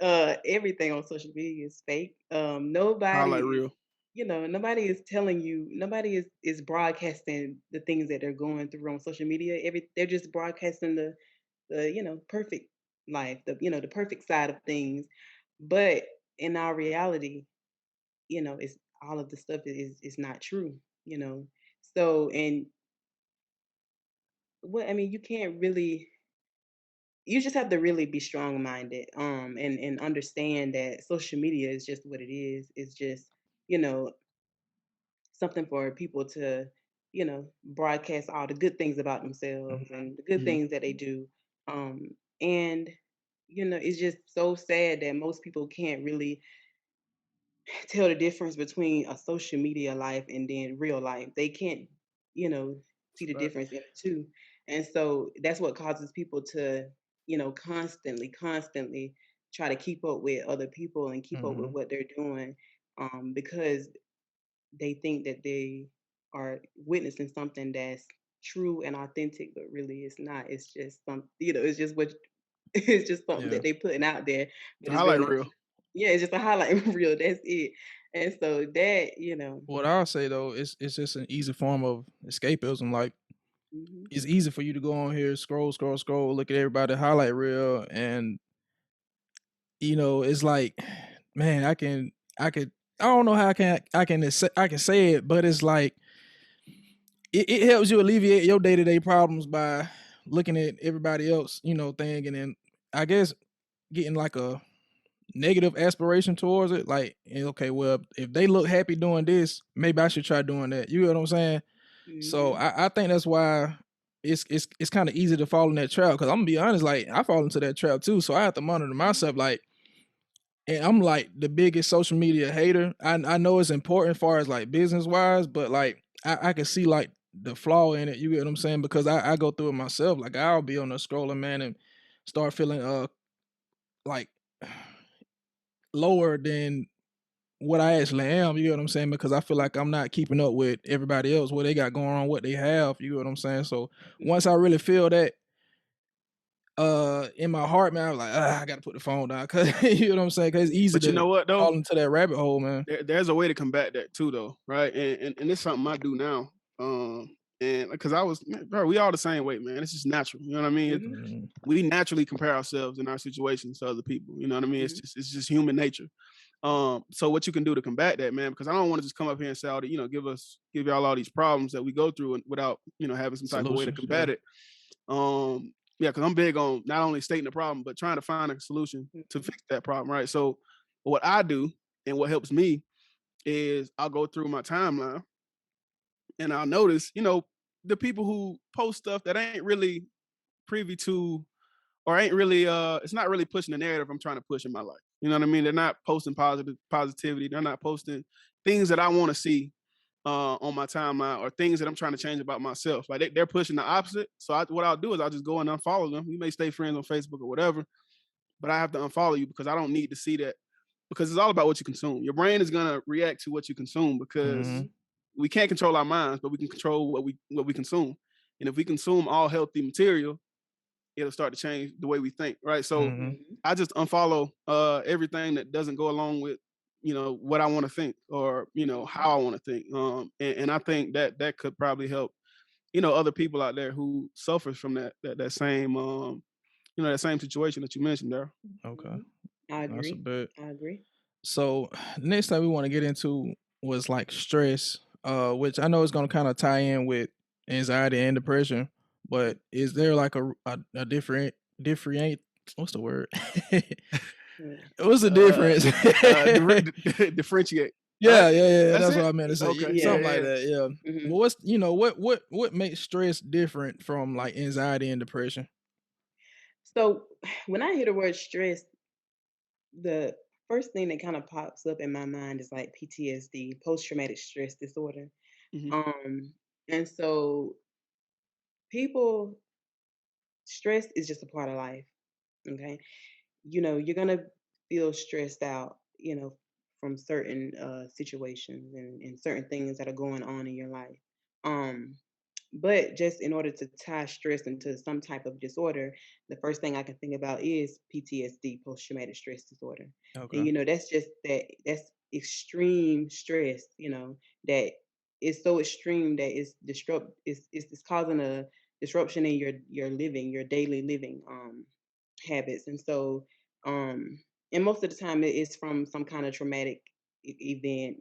Everything on social media is fake. Nobody Highlight is, reel. nobody is telling you, nobody is broadcasting the things that they're going through on social media. They're just broadcasting the perfect life, the perfect side of things. But in our reality, it's all of the stuff is not true. you know so, and what I mean, you can't really, you just have to really be strong minded, and understand that social media is just what it is. It's just, you know something for people to, broadcast all the good things about themselves Mhm. and the good Mhm. things that they do. And it's just so sad that most people can't really tell the difference between a social media life and then real life. They can't, see the Right. difference in the two. And so that's what causes people to, constantly try to keep up with other people and keep up with Mhm. what they're doing, because they think that they are witnessing something that's true and authentic, but really it's not. It's just it's just what it's just something Yeah. that they putting out there, It's but a it's highlight really not. reel. Yeah, it's just a highlight reel. That's it. And so that, What I'll say though, it's just an easy form of escapism. Like mhm, it's easy for you to go on here, scroll, look at everybody highlight reel, and it's like, man, I could, I don't know how I can say it, but it's like it helps you alleviate your day to day problems by looking at everybody else, thing, and then I guess getting like a negative aspiration towards it. Like, okay, well, if they look happy doing this, maybe I should try doing that. You know what I'm saying? So mhm, I think that's why it's kind of easy to fall in that trap. Because I'm gonna be honest, like I fall into that trap too. So I have to monitor myself. Like, and I'm like the biggest social media hater. I know it's important as far as like business wise, but like I can see like the flaw in it. You get what I'm saying? Because I go through it myself. Like I'll be on the scrolling, man, and start feeling like lower than what I actually am. You know what I'm saying? Because I feel like I'm not keeping up with everybody else, what they got going on, what they have. You know what I'm saying? So once I mhm, really feel that in my heart, man, I was like, I gotta put the phone down. Cause you know what I'm saying? Cause it's easy But you to know what though? fall into that rabbit hole, man. There's a way to combat that too, though, right? And it's something I do now. And because bro, we all the same way, man. It's just natural. You know what I mean? mhm, Mhm. We naturally compare ourselves in our situations to other people. You know what I mean? mhm, It's just human nature. So what you can do to combat that, man? Because I don't want to just come up here and say, give y'all all these problems that we go through and without having some type of way to Solutions, yeah. combat it. Yeah, because I'm big on not only stating the problem but trying to find a solution to mhm, fix that problem, right? So what I do and what helps me is I'll go through my timeline and I'll notice, the people who post stuff that ain't really privy to or ain't really it's not really pushing the narrative I'm trying to push in my life. You know what I mean? They're not posting positivity. They're not posting things that I want to see on my timeline or things that I'm trying to change about myself. Like they're pushing the opposite. So what I'll do is I'll just go and unfollow them. We may stay friends on Facebook or whatever, but I have to unfollow you because I don't need to see that because it's all about what you consume. Your brain is gonna react to what you consume because Mhm. mhm, we can't control our minds, but we can control what we consume. And if we consume all healthy material, it'll start to change the way we think, right? So Mhm. mhm, I just unfollow everything that doesn't go along with what I want to think or mhm, how I want to think. And I think that could probably help other people out there who suffers from that same that same situation that you mentioned there. Okay. mhm. I That's a agree. bit. I agree. So next time we want to get into was like stress, which I know is gonna kind of tie in with anxiety and depression, but is there like a different what's the word? Mm, What's the Uh, difference? Differentiate. Right? Yeah. That's That's what it. I meant to say. Okay. Yeah. Something yeah. like Yeah. that. Yeah. Mhm. Well, what makes stress different from like anxiety and depression? So when I hear the word stress, the first thing that kind of pops up in my mind is like PTSD, post traumatic stress disorder. Hmm. Um, and so people, stress is just a part of life. Okay. You're going to feel stressed out, from certain situations and certain things that are going on in your life. Um, but just in order to tie stress into some type of disorder, the first thing I can think about is PTSD, post traumatic stress disorder. And Okay. that's just that's extreme stress, that is so extreme that it's causing a disruption in your living, your daily living habits. And so and most of the time it is from some kind of traumatic event,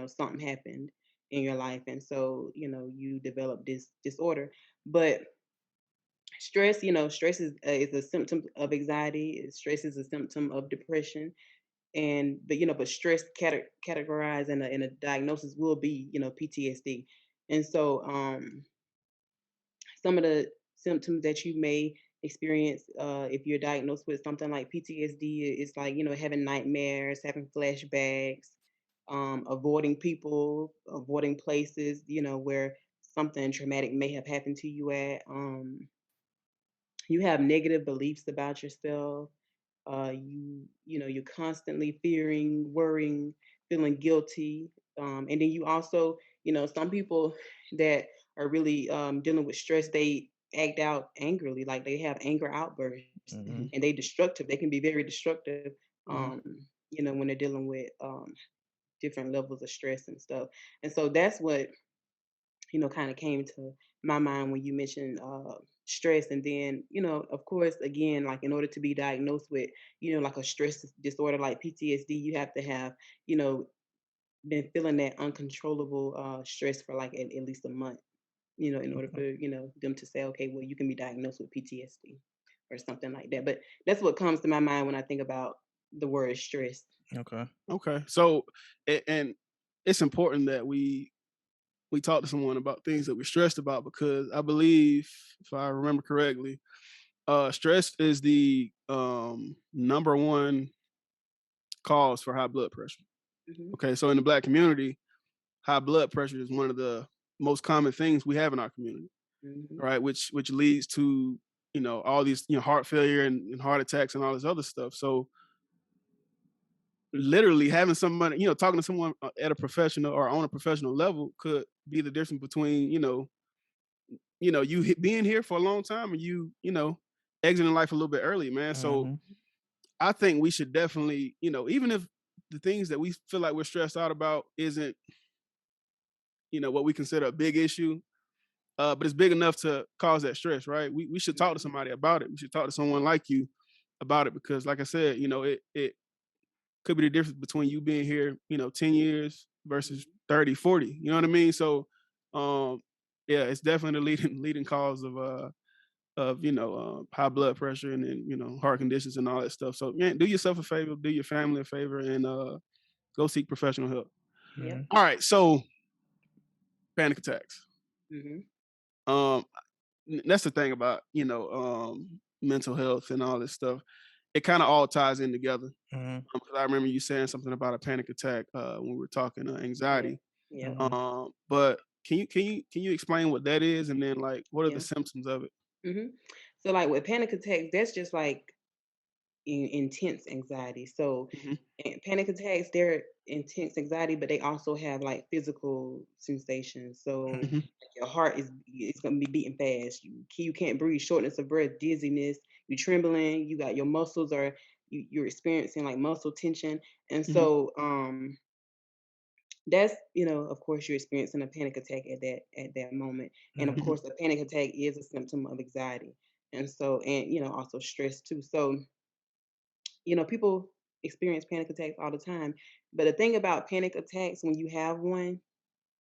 something happened in your life, and so you develop this disorder. But stress, stress is a symptom of anxiety. Stress is a symptom of depression. And but stress categorized in a diagnosis will be PTSD. And so some of the symptoms that you may experience if you're diagnosed with something like PTSD is like, having nightmares, having flashbacks, avoiding people, avoiding places, where something traumatic may have happened to you at. You have negative beliefs about yourself. You're constantly fearing, worrying, feeling guilty. And then you also, some people that are really dealing with stress, they act out angrily, like they have anger outbursts, Mhm. Mhm. and they destructive. They can be very destructive, Mhm. um, when they're dealing with different levels of stress and stuff. And so that's what, kind of came to my mind when you mentioned stress. And then, of course, again, like in order to be diagnosed with, like a stress disorder like PTSD, you have to have, you know, been feeling that uncontrollable stress for like at least a month, in order for, Okay. them to say, okay, well, you can be diagnosed with PTSD or something like that. But that's what comes to my mind when I think about the word stress. Okay. Okay. So, and it's important that we talk to someone about things that we're stressed about, because I believe, if I remember correctly, stress is the number one cause for high blood pressure. Hmm. Okay, so in the Black community, high blood pressure is one of the most common things we have in our community, Hmm. right? Which leads to, all these, heart failure and heart attacks and all this other stuff. So literally having somebody, talking to someone at a professional or on a professional level could be the difference between, being here for a long time and exiting life a little bit early, man. So Mhm. I think we should definitely, even if the things that we feel like we're stressed out about isn't, what we consider a big issue, but it's big enough to cause that stress, right? We should talk to Hmm. somebody about it. We should talk to someone like you about it, because like I said, it could be the difference between you being here, 10 years versus Hmm. 30, 40. You know what I mean? So um yeah, it's definitely the leading cause of high blood pressure and then, heart conditions and all that stuff. So man, do yourself a favor, do your family a favor, and go seek professional help. Yep. Mhm. All right, so panic attacks. Hmm. Um that's the thing about, mental health and all this stuff. It kind of all ties in together. Mhm. 'Cause I remember you saying something about a panic attack when we were talking Yeah. anxiety. Yeah. Mhm. But can you explain what that is, and then like what are the Yeah. symptoms of it? Hmm. So like with panic attacks, that's just like intense anxiety. So Hmm. panic attacks, they're intense anxiety, but they also have like physical sensations. So Hmm. like, your heart is it's gonna be beating fast. You can't breathe, shortness of breath, dizziness. You trembling. You got your muscles are you're experiencing like muscle tension, and Hmm. so that's of course you're experiencing a panic attack at that moment, and of Mhm. Hmm. course a panic attack is a symptom of anxiety, and so and also stress too. So people experience panic attacks all the time. But the thing about panic attacks, when you have one,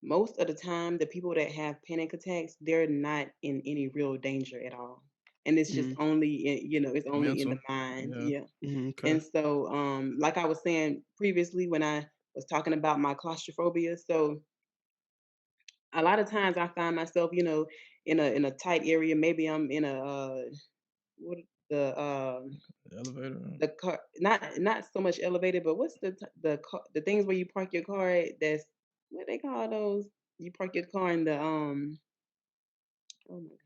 most of the time, the people that have panic attacks, they're not in any real danger at all. And it's just Hmm. only it's only in the Mental. mind. Yeah. Yeah. Okay. And so, like I was saying previously when I was talking about my claustrophobia, so a lot of times I find myself, in a tight area. Maybe I'm in a what the Elevator. the car, not so much elevated, but what's the things where you park your car at, that's what they call those? You park your car in the, oh my god.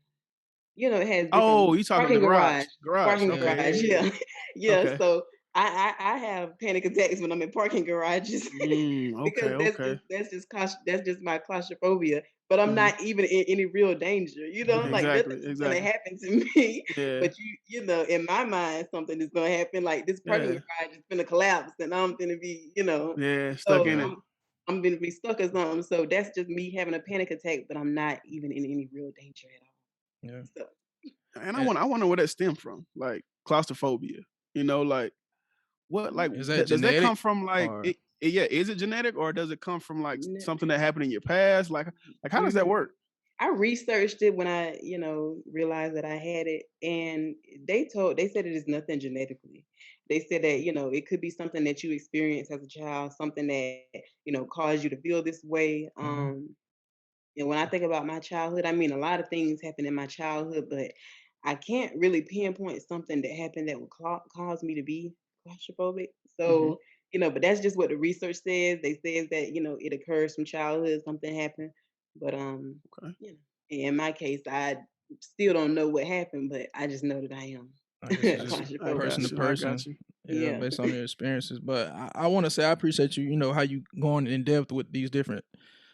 It has Oh, different you talking the parking garage? garage, Garage. parking Yeah. Okay. garage, Yeah. yeah. Yeah. Yeah, Okay. so I have panic attacks when I'm in parking garages Okay. because Okay. that's just my claustrophobia, but I'm Hmm. not even in any real danger, like Exactly. nothing's gonna Exactly. happen to me, Yeah. but in my mind, something is gonna happen, like this parking Yeah. garage is gonna collapse and I'm gonna be, Yeah. Stuck so in Yeah. it. I'm gonna be stuck or something, so that's just me having a panic attack, but I'm not even in any real danger at all, Yeah. so And And I wonder where that stemmed from, like claustrophobia. Like what, like is that does that come genetic from like or yeah, is it genetic, or does it come from like mm. something that happened in your past? Like how does that Mhm. work? I researched it when I, realized that I had it, and they said it is nothing genetically. They said that, it could be something that you experienced as a child, something that, caused you to feel this way. Mhm. And when I think about my childhood, I mean, a lot of things happened in my childhood, but I can't really pinpoint something that happened that would cause me to be claustrophobic. Hmm. So, but that's just what the research says. They says that, it occurs from childhood, something happened. But Okay. in my case, I still don't know what happened, but I just know that I am I guess it's just I claustrophobic. got person to you. I got person, you. yeah, Yeah. based on their experiences. But I want to say I appreciate you, how you going in depth with these different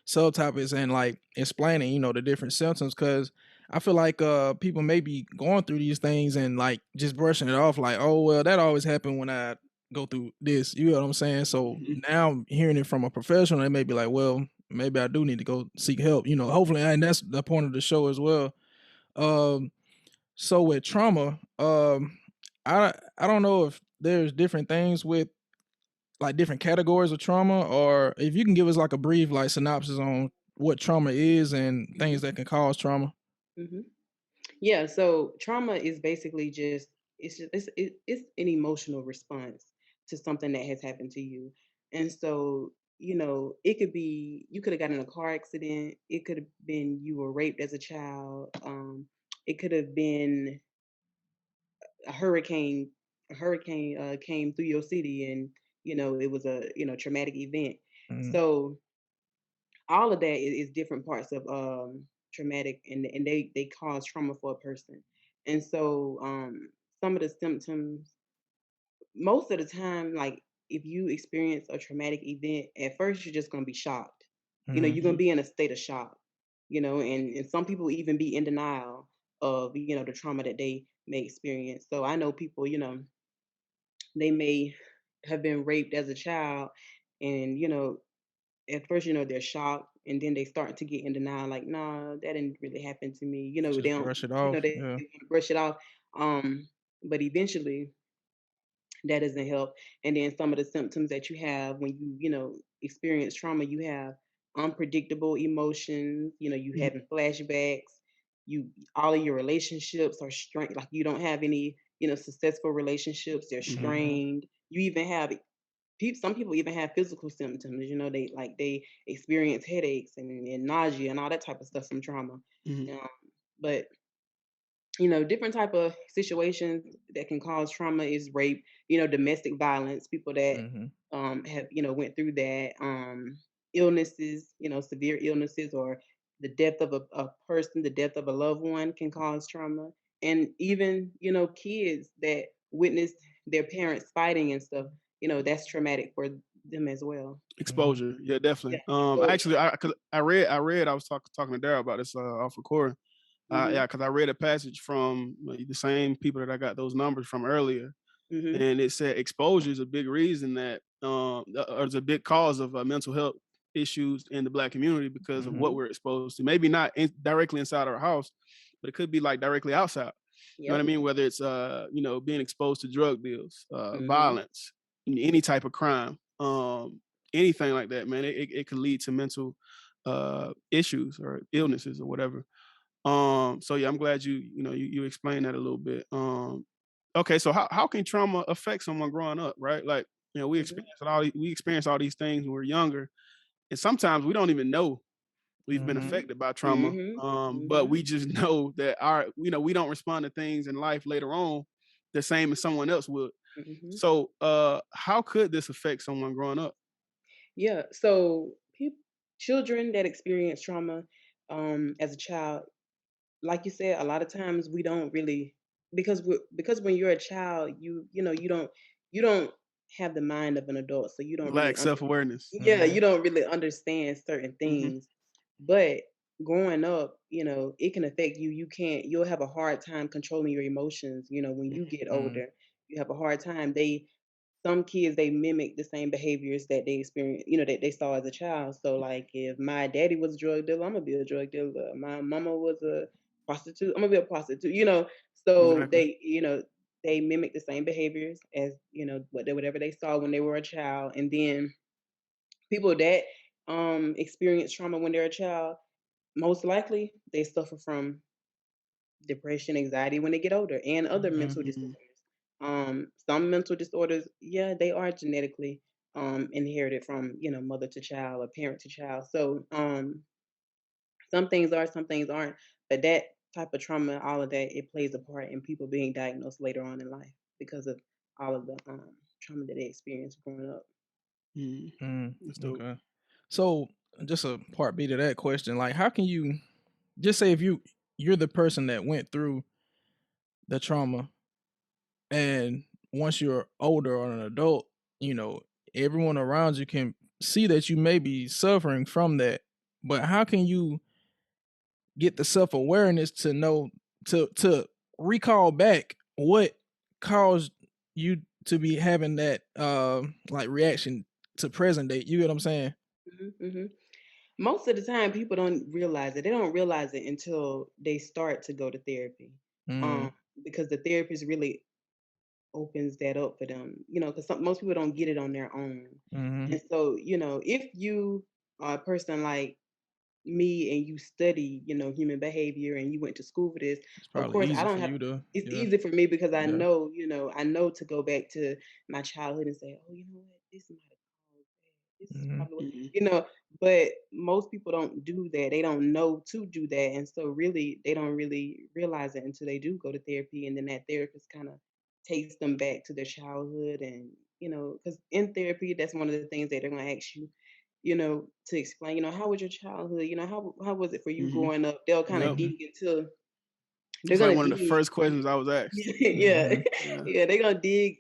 subtopics and like explaining, the different symptoms. Because I feel like people may be going through these things and like just brushing it off, like, oh well, that always happened when I go through this. You know what I'm saying? So Hmm. now hearing it from a professional, they may be like, well, maybe I do need to go seek help. Hopefully, and that's the point of the show as well. Um, so with trauma, I don't know if there's different things with like different categories of trauma, or if you can give us like a brief like synopsis on what trauma is and things that can cause trauma. Hmm. Yeah, so trauma is basically just it's an emotional response to something that has happened to you. And so, it could be you could have gotten in a car accident, it could have been you were raped as a child, it could have been a hurricane came through your city and it was a traumatic event. Mm, So all of that is different parts of traumatic and they cause trauma for a person. And so some of the symptoms most of the time, like if you experience a traumatic event, at first you're just going to be shocked. You're going to Hmm. be in a state of shock, and some people even be in denial of the trauma that they may experience. So I know people, they may have been raped as a child, and at first, they're shocked, and then they start to get in denial, like, "Nah, that didn't really happen to me." They just don't, brush it off. they Yeah. wanna brush it off. But eventually, that doesn't help. And then some of the symptoms that you have when experience trauma, you have unpredictable emotions. You having flashbacks. You all of your relationships are strained. Like you don't have any, successful relationships. They're Hmm. strained. You even have some people even have physical symptoms. They experience headaches and nausea and all that type of stuff from trauma. Hmm. Um, but different type of situations that can cause trauma is rape, domestic violence, people that Hmm. have went through that, illnesses, severe illnesses, or the death of a person, the death of a loved one can cause trauma, and even kids that witnessed their parents fighting and stuff, that's traumatic for them as well. Hmm. Exposure, yeah, Yeah, definitely. exposure. Actually, cause I read. I was talking to Daryl about this off recording. Mhm. Yeah, because I read a passage from the same people that I got those numbers from earlier, Mhm. and it said exposure is a big reason that, or is a big cause of mental health issues in the Black community because of what Hmm. Mhm. we're exposed to. Maybe not directly inside our house, but it could be like directly outside. You know what I Yep. mean? Whether it's being exposed to drug deals, Mhm. violence, any type of crime, anything like that, man, it could lead to mental issues or illnesses or whatever. So yeah, I'm glad you explained that a little bit. Okay, so how can trauma affect someone growing up, right? Like, Mhm. we experience all these things when we're younger, and sometimes we don't even know we've been Hmm. affected by trauma. Mhm. But Mhm. we just know that we don't respond to things in life later on the same as someone else would. Mhm. So, how could this affect someone growing up? Yeah. So children that experience trauma as a child, like you said, a lot of times we don't really because when you're a child, you don't have the mind of an adult, so you don't really Lack self-awareness. yeah, Hmm. you don't really understand certain Mhm, things. But growing up, it can affect you. You'll have a hard time controlling your emotions, when you get Hmm. older. You have a hard time. Some kids, they mimic the same behaviors that they experience, that they saw as a child. So like if my daddy was a drug dealer, I'm gonna be a drug dealer. My mama was a prostitute, I'm gonna be a prostitute, So exactly. they mimic the same behaviors as, whatever they saw when they were a child. And then people that experience trauma when they're a child, most likely they suffer from depression, anxiety when they get older, and other mental Mhm, disorders. Some mental disorders, yeah, they are genetically inherited from mother to child or parent to child. So Some things are, some things aren't. But that type of trauma, all of that, it plays a part in people being diagnosed later on in life because of all of the trauma that they experienced growing up. That's dope. Okay. So just a part B to that question, like how can you just say if you're the person that went through the trauma and once you're older or an adult, everyone around you can see that you may be suffering from that. But how can you get the self-awareness to know to recall back what caused you to be having that like reaction to present date? You get what I'm saying? Hmm. Most of the time, people don't realize it. They don't realize it until they start to go to therapy, Mm, um, because the therapist really opens that up for them. Because most people don't get it on their own. mm-hmm. And so, if you are a person like me and you study, human behavior and you went to school for this, It's of probably course, I easy don't for have. you to, It's yeah, easy for me because yeah. I know to go back to my childhood and say, oh, you know what, this might have caused that. This is Mm-hmm. probably what, Mm-hmm. but most people don't do that. They don't know to do that. And so really, they don't really realize it until they do go to therapy. And then that therapist kind of takes them back to their childhood. And, because in therapy, that's one of the things that they're going to ask you, to explain, how was your childhood? How was it for you Mm-hmm. growing up? They'll kind of Yep. dig into, they're It's like going one to of the dig. first questions I was asked. Yeah. Mm-hmm. Yeah. Yeah, they're gonna dig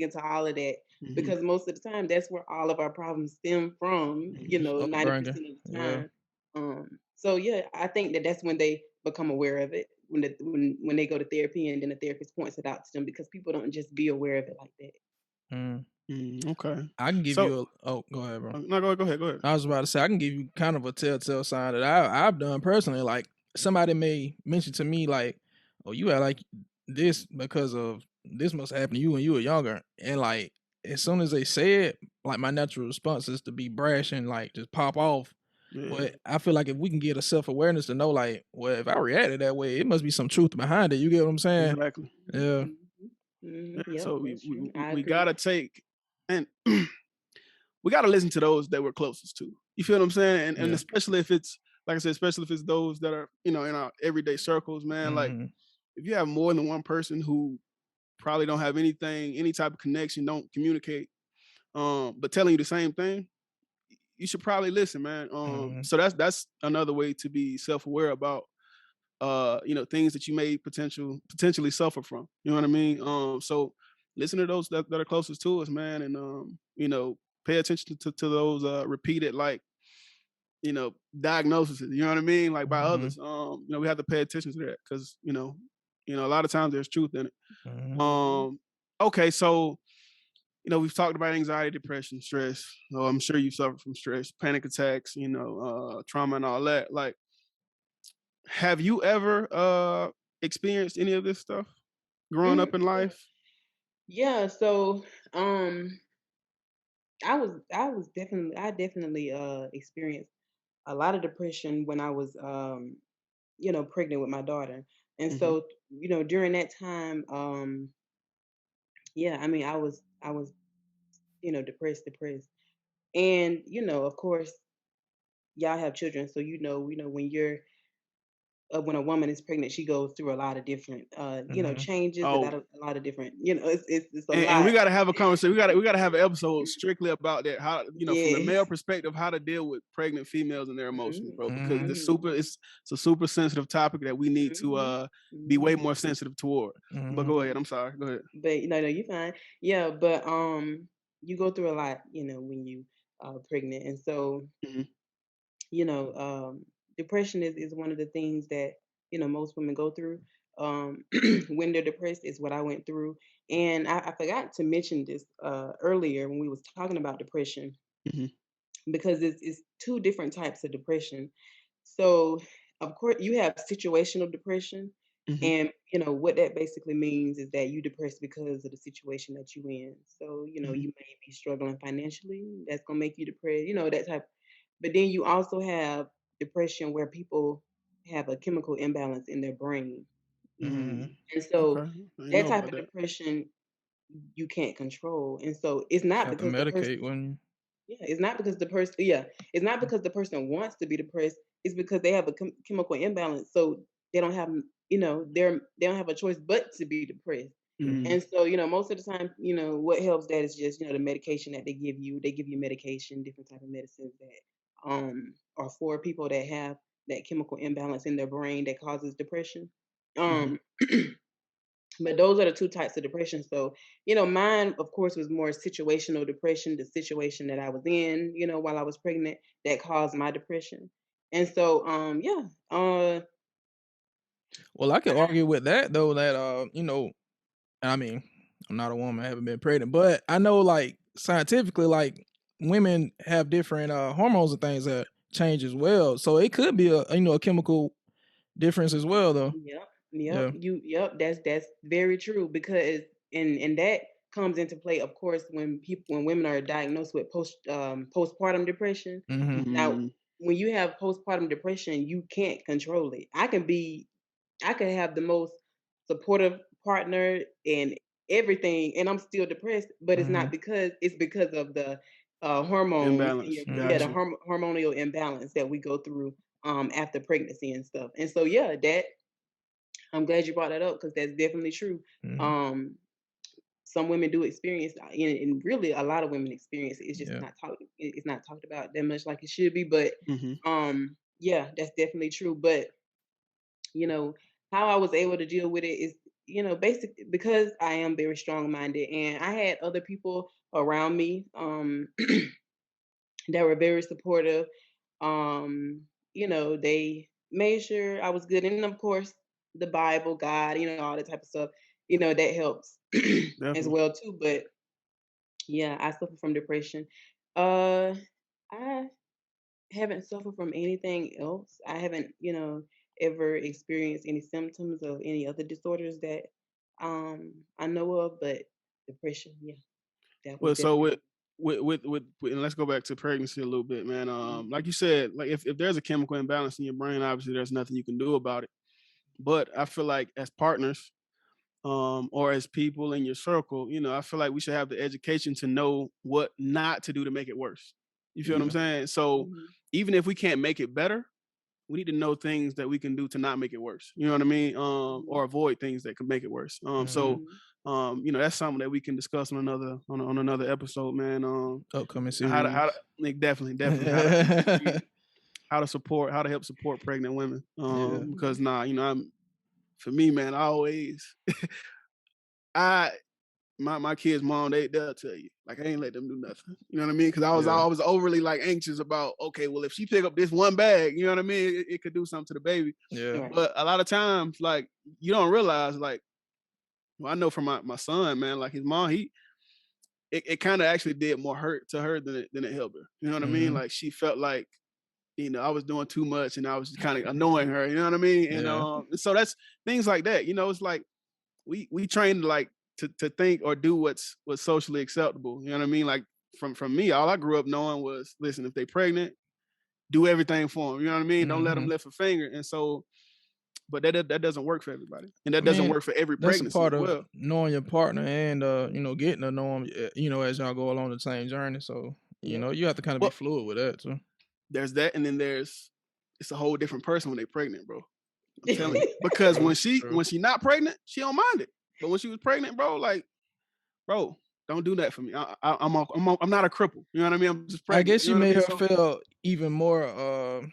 into all of that Mm-hmm. because most of the time that's where all of our problems stem from, Mm-hmm. 90% Upbringing. of the Yeah. time. So yeah, I think that that's when they become aware of it, when they go to therapy and then the therapist points it out to them because people don't just be aware of it like that. Mm. Okay. I can give So you a go ahead, bro. no, go ahead. Go ahead. I was about to say I can give you kind of a telltale sign that I've done personally. Like somebody may mention to me like, "Oh, you are like this because of this must happen to you when you were younger," and like as soon as they say it, like my natural response is to be brash and like just pop off. Yeah. But I feel like if we can get a self-awareness to know, like, well, if I reacted that way, it must be some truth behind it. You get what I'm saying? Exactly. Yeah. Yeah. Yep, So we, that's true. we we I we agree. gotta take and we gotta listen to those that we're closest to. You feel what I'm saying? And Yeah. especially if it's like I said, especially if it's those that are in our everyday circles, man. Like Mm-hmm. if you have more than one person who probably don't have any type of connection, don't communicate, but telling you the same thing, you should probably listen, man. Mm-hmm. So that's another way to be self-aware about things that you may potentially suffer from. You know what I mean? So listen to those that are closest to us, man, and pay attention to those repeated diagnoses. You know what I mean? Like by Mm-hmm. others. We have to pay attention to that because a lot of times there's truth in it. Mm-hmm. Mhm. Okay, so we've talked about anxiety, depression, stress. I'm sure you suffer from stress, panic attacks, trauma and all that. Like, have you ever experienced any of this stuff growing up in Yeah. life? Yeah, so um I definitely experienced a lot of depression when I was pregnant with my daughter. And Hmm. so, during that time, yeah, I mean I was depressed. And, of course, y'all have children, so when a woman is pregnant, she goes through a lot of different Mm-hmm. changes, Oh, a lot of different, it's a and we lot. got to have a conversation. We got to have an episode strictly about that. How from the Yes. male perspective, how to deal with pregnant females and their emotions, Mhm. bro. Because Mm-hmm. Mhm. it's a super sensitive topic that we need to Mhm. be way Mhm. more sensitive toward. But Mm-hmm. go ahead. I'm sorry. Go ahead. But no, you're fine. Yeah, but you go through a lot, when you pregnant. And so, Hmm. you know, depression is one of the things that, most women go through. When they're depressed is what I went through. And I forgot to mention this earlier when we was talking about depression Hmm. because it's two different types of depression. So, of course, you have situational depression, Hmm. and what that basically means is that you depressed because of the situation that you in. So, Hmm. you may be struggling financially. That's gonna make you depressed. That type. But then you also have depression where people have a chemical imbalance in their brain, Mm-hmm. and Okay. so I didn't that know type about of that. depression you can't control. And so it's You not have to because the medicate person when yeah, it's not because the person. Yeah, it's not because the person wants to be depressed. it's because they have a chemical imbalance. So they don't have, they don't have a choice but to be depressed. Mhm. And so, most of the time, what helps that is just, the medication that they give you. They give you medication, different type of medicines that are for people that have that chemical imbalance in their brain that causes depression. Mhm. Um but those are the two types of depression. So, mine of course was more situational depression, the situation that I was in, while I was pregnant that caused my depression. And so, yeah. Well, I could argue with that though, that I mean, I'm not a woman, I haven't been pregnant, but I know like scientifically, like women have different hormones and things that change as well. So it could be a chemical difference as well though. Yep, yep, Yeah. that's very true, because and that comes into play, of course, when women are diagnosed with postpartum depression. Mm-hmm. Now, Mhm. when you have postpartum depression, you can't control it. I could have the most supportive partner and everything, and I'm still depressed, but Mm-hmm. it's because of the hormones and Imbalance. yeah, Mm-hmm. the Gotcha. hormonal imbalance that we go through after pregnancy and stuff. And so yeah, that I'm glad you brought that up because that's definitely true. Mm-hmm. Um, some women do experience, and really a lot of women experience it. It's just Yeah. not talked. It's not talked about that much like it should be. But Mhm. yeah, that's definitely true. But you know how I was able to deal with it is, basically because I am very strong minded, and I had other people around me that were very supportive. They made sure I was good. And of course, the Bible, God, all that type of stuff, that helps as Definitely. well too. But yeah, I suffer from depression. Uh I haven't suffered from anything else. I haven't, ever experienced any symptoms of any other disorders that I know of, but depression, yeah, that was Well, so definitely. and let's go back to pregnancy a little bit, man. Like Mhm. you said, like if there's a chemical imbalance in your brain, obviously there's nothing you can do about it. But I feel like as partners, or as people in your circle, I feel like we should have the education to know what not to do to make it worse. You feel what I'm Yeah. saying? So Mhm. even if we can't make it better, we need to know things that we can do to not make it worse. You know what I mean? Mhm. Or avoid things that could make it worse. Mm-hmm. Mhm. That's something that we can discuss on another episode, man. Upcoming How to series. like, definitely how to help support pregnant women. Yeah. Because Mhm. for me, man, I always I my kids' mom, they'll tell you. Like I ain't let them do nothing. You know what I mean? Because Yeah. I was overly like anxious about, okay, well, if she pick up this one bag, you know what I mean, it could do something to the baby. Yeah. Right. But a lot of times, like you don't realize, like, well, I know from my son, man, like his mom, it kind of actually did more hurt to her than it helped her. You know what I mean? Mm-hmm. Like she felt like, I was doing too much and I was just kind of annoying her. You know what I mean? And Yeah. so that's things like that. It's like we train like to think or do what's socially acceptable. You know what I mean? Like from me, all I grew up knowing was, listen, if they pregnant, do everything for them. You know what I mean? Don't let them Mm-hmm. lift a finger. And so, but that doesn't work for everybody, and I that doesn't mean, work for every that's a pregnancy as part of well. knowing your partner and getting to know them, as y'all go along the same journey. So, Yep. you have to kind of be Well, fluid with that too. there's that, and then it's a whole different person when they're pregnant, bro. I'm telling you, because True. when she not pregnant, she don't mind it, but when she was pregnant, bro, like, bro, don't do that for me. I'm not a cripple. You know what I mean? I'm just I pregnant. guess You know you what I made mean? her So feel even more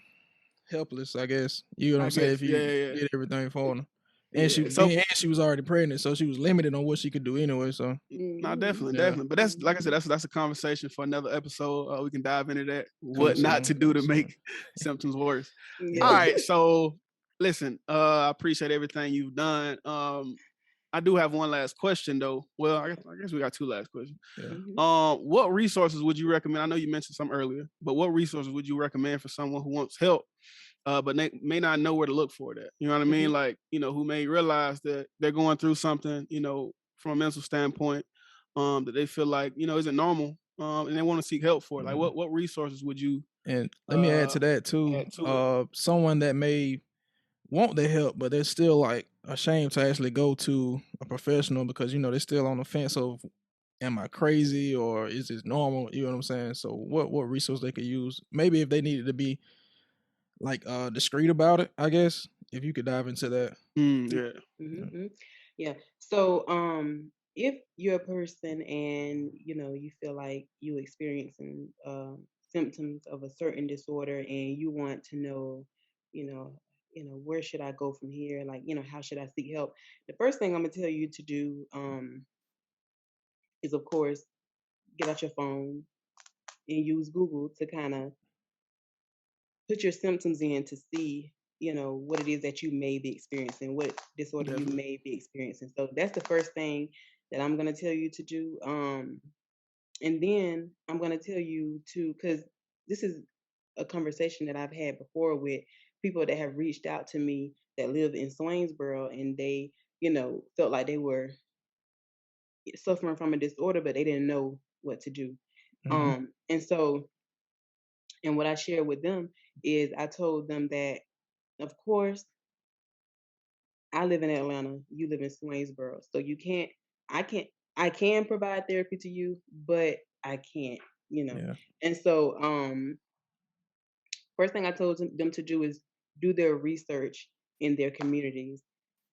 helpless, I guess. You know what I'm I saying? guess, If yeah, you yeah, did everything for her. And yeah. she So and she was already pregnant, so she was limited on what she could do anyway. So no, Mhm. definitely, yeah. definitely. But that's like I said, that's a conversation for another episode. We can dive into that. Coming What not to soon. do Coming to soon. make symptoms worse. All Yeah. Yeah. right. So listen, I appreciate everything you've done. I do have one last question though. Well, I guess we got two last questions. Yeah. Mhm. What resources would you recommend? I know you mentioned some earlier, but what resources would you recommend for someone who wants help, but they may not know where to look for that? You know what I mean? Mhm. Like, who may realize that they're going through something, from a mental standpoint, that they feel like, isn't normal, and they want to seek help for it. Like, Yeah. what resources would you And let me add uh, to that too. add to it? Someone that may want the help, but they're still like ashamed to actually go to a professional because they're still on the fence of, am I crazy or is this normal? You know what I'm saying? So what resource they could use? Maybe if they needed to be like discreet about it, I guess. If you could dive into that. Yeah. Mm-hmm, Yeah. mm-hmm. Yeah. So, if you're a person and you feel like you experiencing symptoms of a certain disorder, and you want to know, you know, where should I go from here? Like, how should I seek help? The first thing I'm gonna tell you to do, is of course get out your phone and use Google to kind of put your symptoms in to see, what it is that you may be experiencing, what disorder you Definitely. may be experiencing. So that's the first thing that I'm going to tell you to do. And then I'm going to tell you to, because this is a conversation that I've had before with people that have reached out to me that live in Swainsboro, and they, felt like they were suffering from a disorder, but they didn't know what to do. Hmm. And so, and what I shared with them is I told them that, of course, I live in Atlanta, you live in Swainsboro. So I can't, I can provide therapy to you, but I can't, you know. Yeah. And so, first thing I told them to do is do their research in their communities.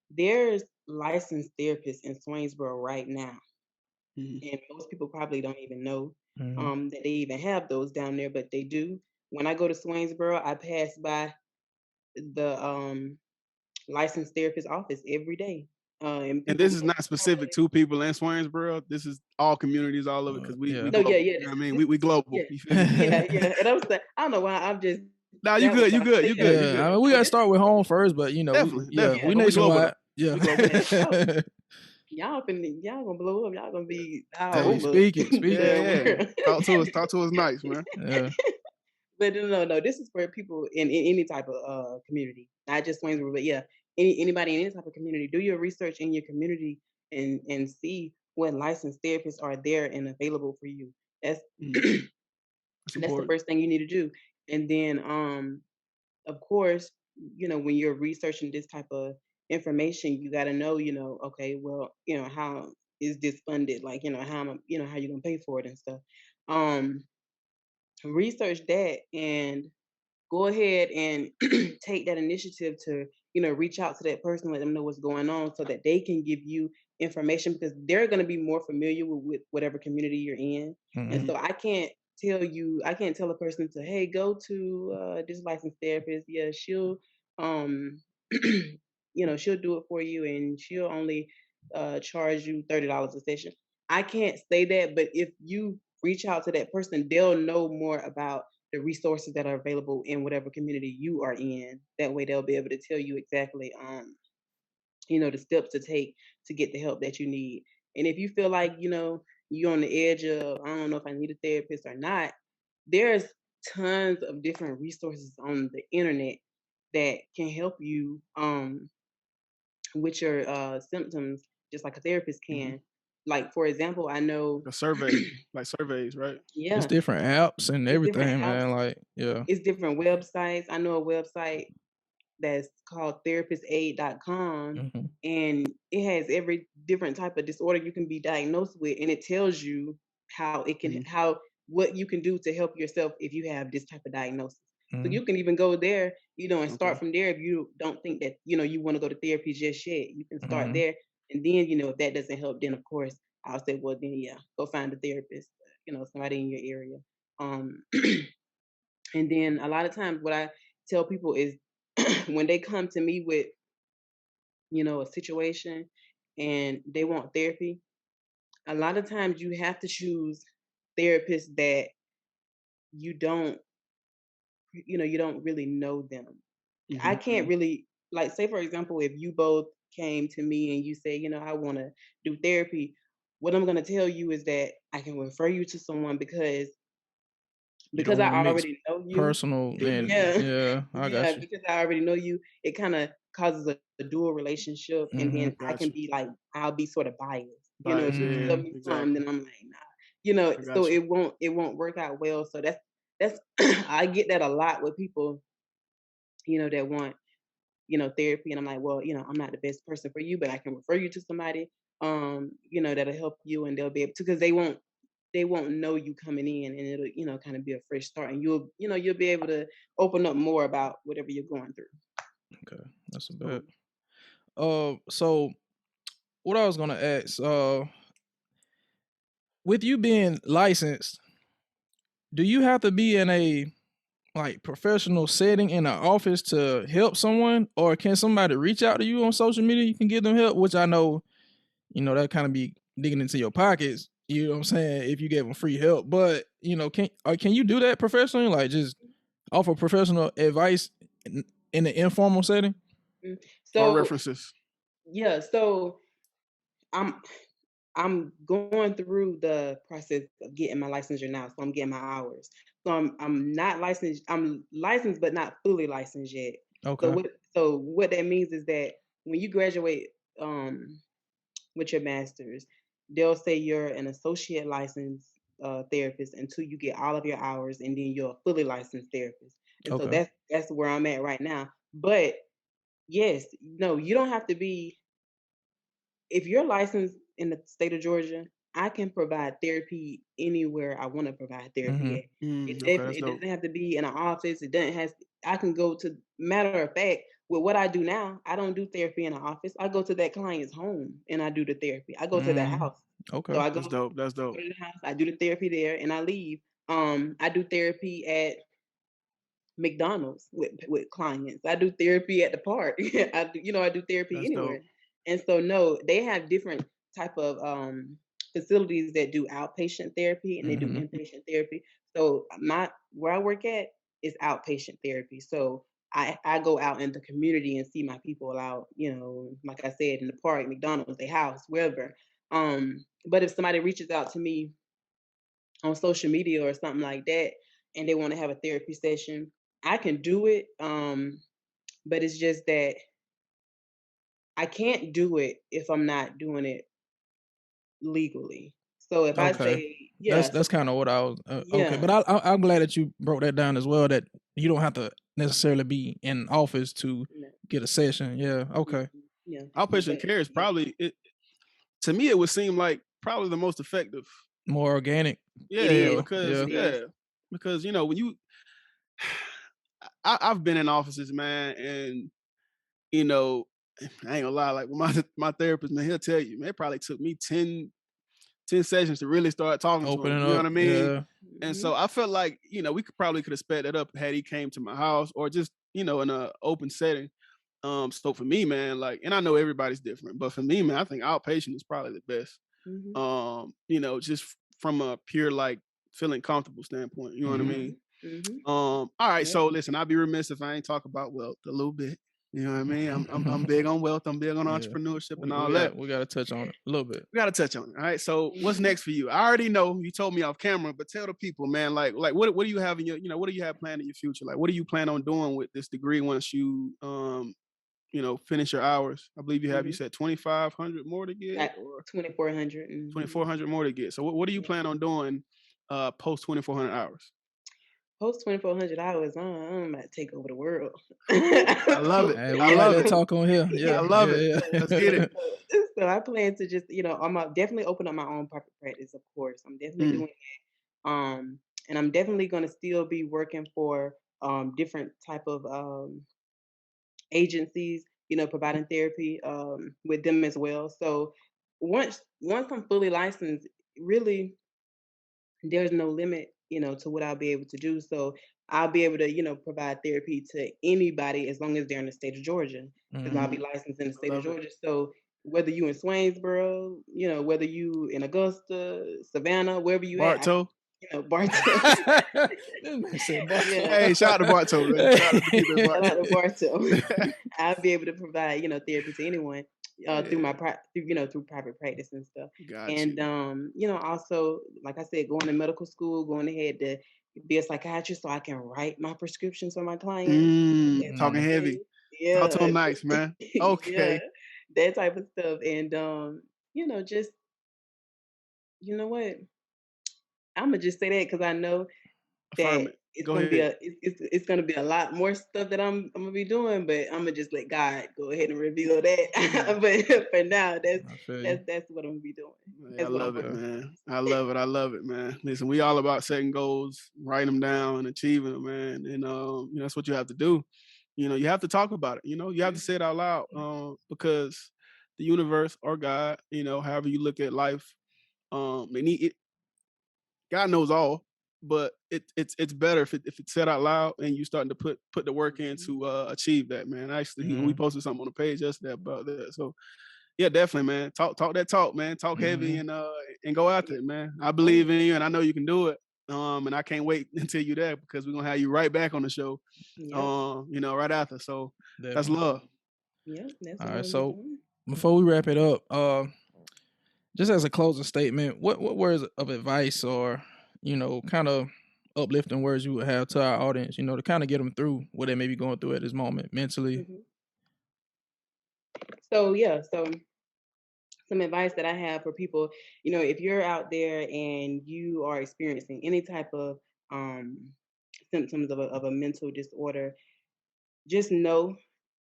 There's licensed therapists in Swainsboro right now, Mhm. and most people probably don't even know Hmm. that they even have those down there, but they do. When I go to Swainsboro, I pass by the licensed therapist office every day. And And people this is most not specific probably, to people in Swainsboro. This is all communities all over because we Yeah. no, yeah, global. yeah, You know what I mean? this We yeah, global. You feel me? yeah, yeah. And I'm saying, I don't know why I'm just Nah, you that was good. You trying to good. say You that, good. You Yeah. good. I mean, we no, gotta this, start with home first, but Definitely, yeah, we But we global nationwide. though. Yeah. We global. man, y'all gonna blow up, y'all gonna be all Hey, over speak it, speak Yeah, it. the yeah. world. Talk to us nice, man. Yeah. But no, this is for people in any type of community, not just Waynesboro, but yeah, anybody in any type of community. Do your research in your community and see what licensed therapists are there and available for you. That's Mhm. That's that's the important. first thing you need to do. And then, of course, when you're researching this type of information, you got to know, okay, well, how is this funded? Like, how you gonna pay for it and stuff. Um, Research that and go ahead and take that initiative to reach out to that person, let them know what's going on so that they can give you information, because they're going to be more familiar with whatever community you're in. And Hmm. Mhm. so I can't tell a person to, hey, go to this licensed therapist. Yeah, she'll um she'll do it for you, and she'll only charge you $30 a session. I can't say that, but if you reach out to that person, they'll know more about the resources that are available in whatever community you are in. That way they'll be able to tell you exactly the steps to take to get the help that you need. And if you feel like, you're on the edge of, I don't know if I need a therapist or not, there's tons of different resources on the internet that can help you with your symptoms just like a therapist Mhm. can. Like, for example, I know A survey, like surveys, right? It's yeah, different apps and it's different everything, apps, man. Like, yeah. it's different websites. I know a website that's called therapistaid.com, Hmm. and it has every different type of disorder you can be diagnosed with, and it tells you Mhm. how what you can do to help yourself if you have this type of diagnosis. So Hmm. you can even go there, and start Okay. from there. If you don't think that you want to go to therapy just yet, you can start Hmm. there. And then, if that doesn't help, then of course I'll say, well, then yeah, go find a therapist, somebody in your area. um and then a lot of times what I tell people is when they come to me with, a situation and they want therapy, a lot of times you have to choose therapists that you don't, you don't really know them. I Mhm. can't really, like, say for example, if you both came to me and you say, I want to do therapy, what I'm going to tell you is that I can refer you to someone because You don't want to I mix already know you. personal and Mhm. Yeah. yeah, I Yeah, got you. because I already know you, it kind of causes a dual relationship, and Hmm. then I can Gotcha. be like, I'll be sort of biased. Bias. If you Yeah. tell Hmm. me something, Exactly. then I'm like, nah. I So got you. it won't work out well. So that's I get that a lot with people, that want, therapy, and I'm like, well, I'm not the best person for you, but I can refer you to somebody, that'll help you, and they'll be able to, because they won't. they won't know you coming in, and it'll, kind of be a fresh start, and you'll be able to open up more about whatever you're going through. Okay, that's a Cool. bit. So what I was gonna ask, with you being licensed, do you have to be in a like professional setting in an office to help someone, or can somebody reach out to you on social media? You can give them help, which I know, that kind of be digging into your pockets. You know what I'm saying? If you gave them free help, but can you do that professionally? Like just offer professional advice in an informal setting? Mm. For our So references. yeah, so I'm I'm going through the process of getting my licensure now, so I'm getting my hours. So I'm not licensed. I'm licensed, but not fully licensed yet. So Okay. what that means is that when you graduate with your master's, they'll say you're an associate licensed therapist until you get all of your hours, and then you're a fully licensed therapist. And so Okay. that's where I'm at right now. But yes, no, you don't have to be. If you're licensed in the state of Georgia, I can provide therapy anywhere I want to provide therapy Mm-hmm. at. Okay, that's It dope. doesn't have to be in an office. It doesn't have. I can go to. Matter of fact, with what I do now, I don't do therapy in an office. I go to that client's home and I do the therapy. I go to their Mm, house. So okay. I go, That's dope. That's go dope. to the house. I do the therapy there, and I leave. I do therapy at McDonald's with clients. I do therapy at the park. I do therapy That's dope. anywhere. And so no, they have different type of facilities that do outpatient therapy and they do Mm-hmm. inpatient therapy. So my where I work at is outpatient therapy. So I go out in the community and see my people out, like I said, in the park, McDonald's, their house, wherever. But if somebody reaches out to me on social media or something like that and they want to have a therapy session, I can do it. But it's just that I can't do it if I'm not doing it legally. So if I Okay. say, That's yeah, so that's kind of what I was. Okay, yeah, but I'm glad that you broke that down as well. That you don't have to necessarily be in office to no, get a session. Yeah. Okay. yeah, Outpatient but care is yeah, probably it. To me, it would seem like probably the most effective. More organic. it Yeah, is, So because yeah. it is. when you, I've been in offices, man, and you know, I ain't gonna lie, like my therapist, man, he'll tell you, man, it probably took me 10 sessions to really start talking to him. Opening You know up. what I mean? Yeah. And Hmm. so I felt like, we could have sped that up had he came to my house or just, in a open setting. So for me, man, like, and I know everybody's different, but for me, man, I think outpatient is probably the best. Hmm. Just from a pure like feeling comfortable standpoint. You know what I Mm-hmm. mean? Hmm. Hmm. All right. Yep. So listen, I'd be remiss if I ain't talk about wealth a little bit. You know what I mean? I'm big on wealth. I'm big on Yeah. entrepreneurship and We all we that. got we got to touch on it a little bit. We got to touch on it. All right. So what's next for you? I already know you told me off camera, but tell the people, man, like what do you have in your, what do you have planned in your future? Like, what do you plan on doing with this degree once you, finish your hours? I believe you Hmm. said 2,500 more to get At or 2,400. Mm-hmm. 2,400 more to get. So what do you plan on doing, post 2,400 hours? Post 2,400 hours, I'm about to take over the world. I love it. Hey, we I like love that it. talk on here. I Yeah. love it. Yeah. Let's get Yeah. it. So I plan to just, I'm definitely open up my own private practice, of course. I'm definitely Mm, doing that. And I'm definitely going to still be working for different type of agencies, providing therapy with them as well. So once I'm fully licensed, really there's no limit, to what I'll be able to do. So I'll be able to, provide therapy to anybody as long as they're in the state of Georgia, because I'll be Mm-hmm. licensed in the I state of love it. Georgia. So whether you in Swainsboro, whether you in Augusta, Savannah, wherever you at, Bartow. Bartow. This man said Yeah. Bartow. Hey, shout out to Bartow, man. Shout out to the people in Shout out to Bartow. Bartow. I'll be able to provide, therapy to anyone through Yeah, through private practice and stuff. got And you. also, like I said, going to medical school, going ahead to be a psychiatrist so I can write my prescriptions for my clients. That type Talking of Mm. heavy. thing. Talk to Yeah. him nice, man. Yeah. Okay. That type of stuff. And just you know what? I'ma just say that because I know Affirm that it. it's Go gonna be ahead. it's gonna be a lot more stuff that I'm gonna be doing, but I'm gonna just let God go ahead and reveal that. But for now, I feel you. that's what I'm gonna be doing. Man, I That's what I'm love it, working. man. I love it. I love it, man. Listen, we all about setting goals, writing them down, and achieving them, man. And that's what you have to do. You have to talk about it. You have to say it out loud, because the universe or God, however you look at life, God knows all, but it's better if it's said out loud and you starting to put the work in to achieve that, man. Actually, we posted something on the page yesterday about that. So yeah, definitely, man. Talk that talk, man. Talk heavy and go after it, man. I believe in you and I know you can do it. And I can't wait until you're there because we're gonna have you right back on the show. Yep. Right after. So that's Definitely. love. Yep, that's All what right, I'm so doing. before we wrap it up, just as a closing statement, what words of advice or kind of uplifting words you would have to our audience, to kind of get them through what they may be going through at this moment mentally? So yeah, so some advice that I have for people, if you're out there and you are experiencing any type of symptoms of a mental disorder, just know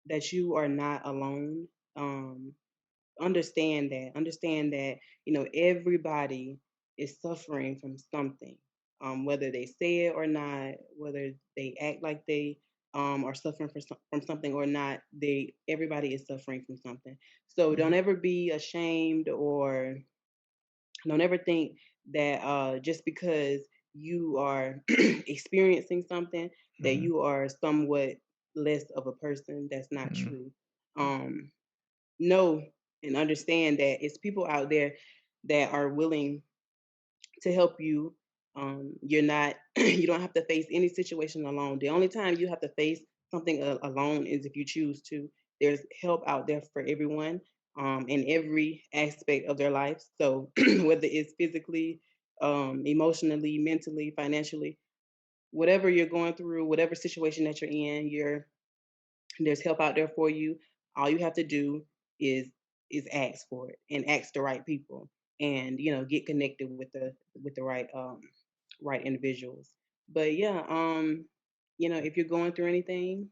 that you are not alone. Um, understand that everybody is suffering from something, whether they say it or not, whether they act like they are suffering from something or not. Everybody is suffering from something. So don't ever be ashamed, or don't ever think that just because you are experiencing something that you are somewhat less of a person. That's not true. um Know and understand that it's people out there that are willing to help you. You're not, you don't have to face any situation alone. The only time you have to face something alone is if you choose to. There's help out there for everyone, in every aspect of their life. So whether it's physically, emotionally, mentally, financially, whatever you're going through, whatever situation that you're in, there's help out there for you. All you have to do is ask for it and ask the right people, and get connected with the right individuals. But yeah, if you're going through anything,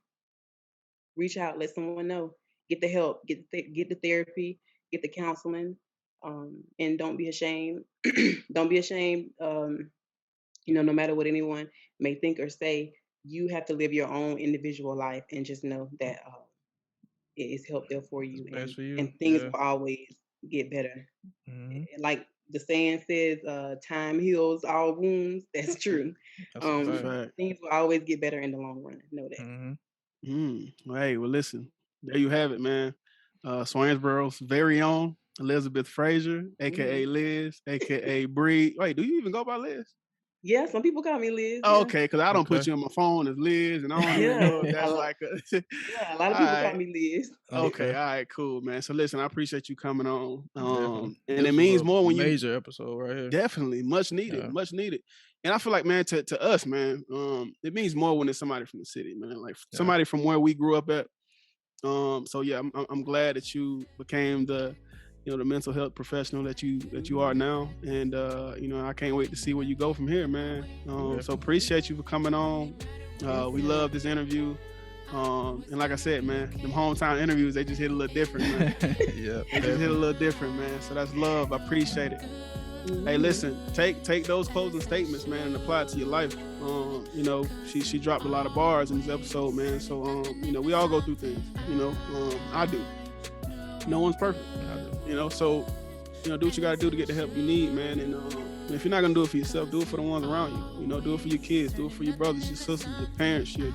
reach out, let someone know, get the help, get the therapy, get the counseling, and don't be ashamed. Don't be ashamed. No matter what anyone may think or say, you have to live your own individual life, and just know that it is help there for you, Best for you. and things Yeah. will always get better. Mhm. Like the saying says, time heals all wounds. That's true. That's a fact. Fact. Things will always get better in the long run. Know that. Mhm. Hey, well, listen, there you have it, man. Swainsboro's very own Elizabeth Frazier, aka Liz, aka Bree. Wait, do you even go by Liz? Yeah, some people call me Liz. Oh, Yeah. okay, because I don't put you on my phone as Liz, and I don't even know if Yeah, that's like a. yeah, a lot of people call me Liz. Okay, all right, cool, man. So listen, I appreciate you coming on. Definitely. And This it means was a more when you major episode right here. definitely much needed, Yeah. much needed. And I feel like, man, to us, man, it means more when it's somebody from the city, man, like somebody from where we grew up at. So yeah, I'm glad that you became the mental health professional that you are now, and I can't wait to see where you go from here, man. So appreciate you for coming on. We love this interview. And like I said, man, them hometown interviews, they just hit a little different, man. Yeah. They just hit a little different, man. So that's love. I appreciate it. Hey, listen, take those closing statements, man, and apply it to your life. She dropped a lot of bars in this episode, man. So we all go through things. I do. No one's perfect. So do what you gotta do to get the help you need, man. And if you're not gonna do it for yourself, do it for the ones around you. Do it for your kids, do it for your brothers, your sisters, your parents, your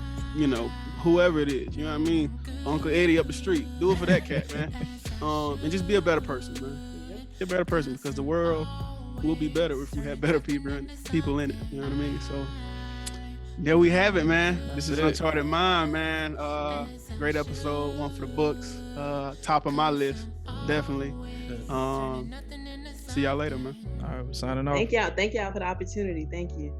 whoever it is. You know what I mean? Uncle Eddie up the street. Do it for that cat, man. And just be a better person, man. Be a better person, because the world will be better if we have better people in it. You know what I mean? So there we have it, man. This is Uncharted Mind, man. Great episode, one for the books. Top of my list, definitely. See y'all later, man. All right, we're signing off. Thank y'all for the opportunity. Thank you.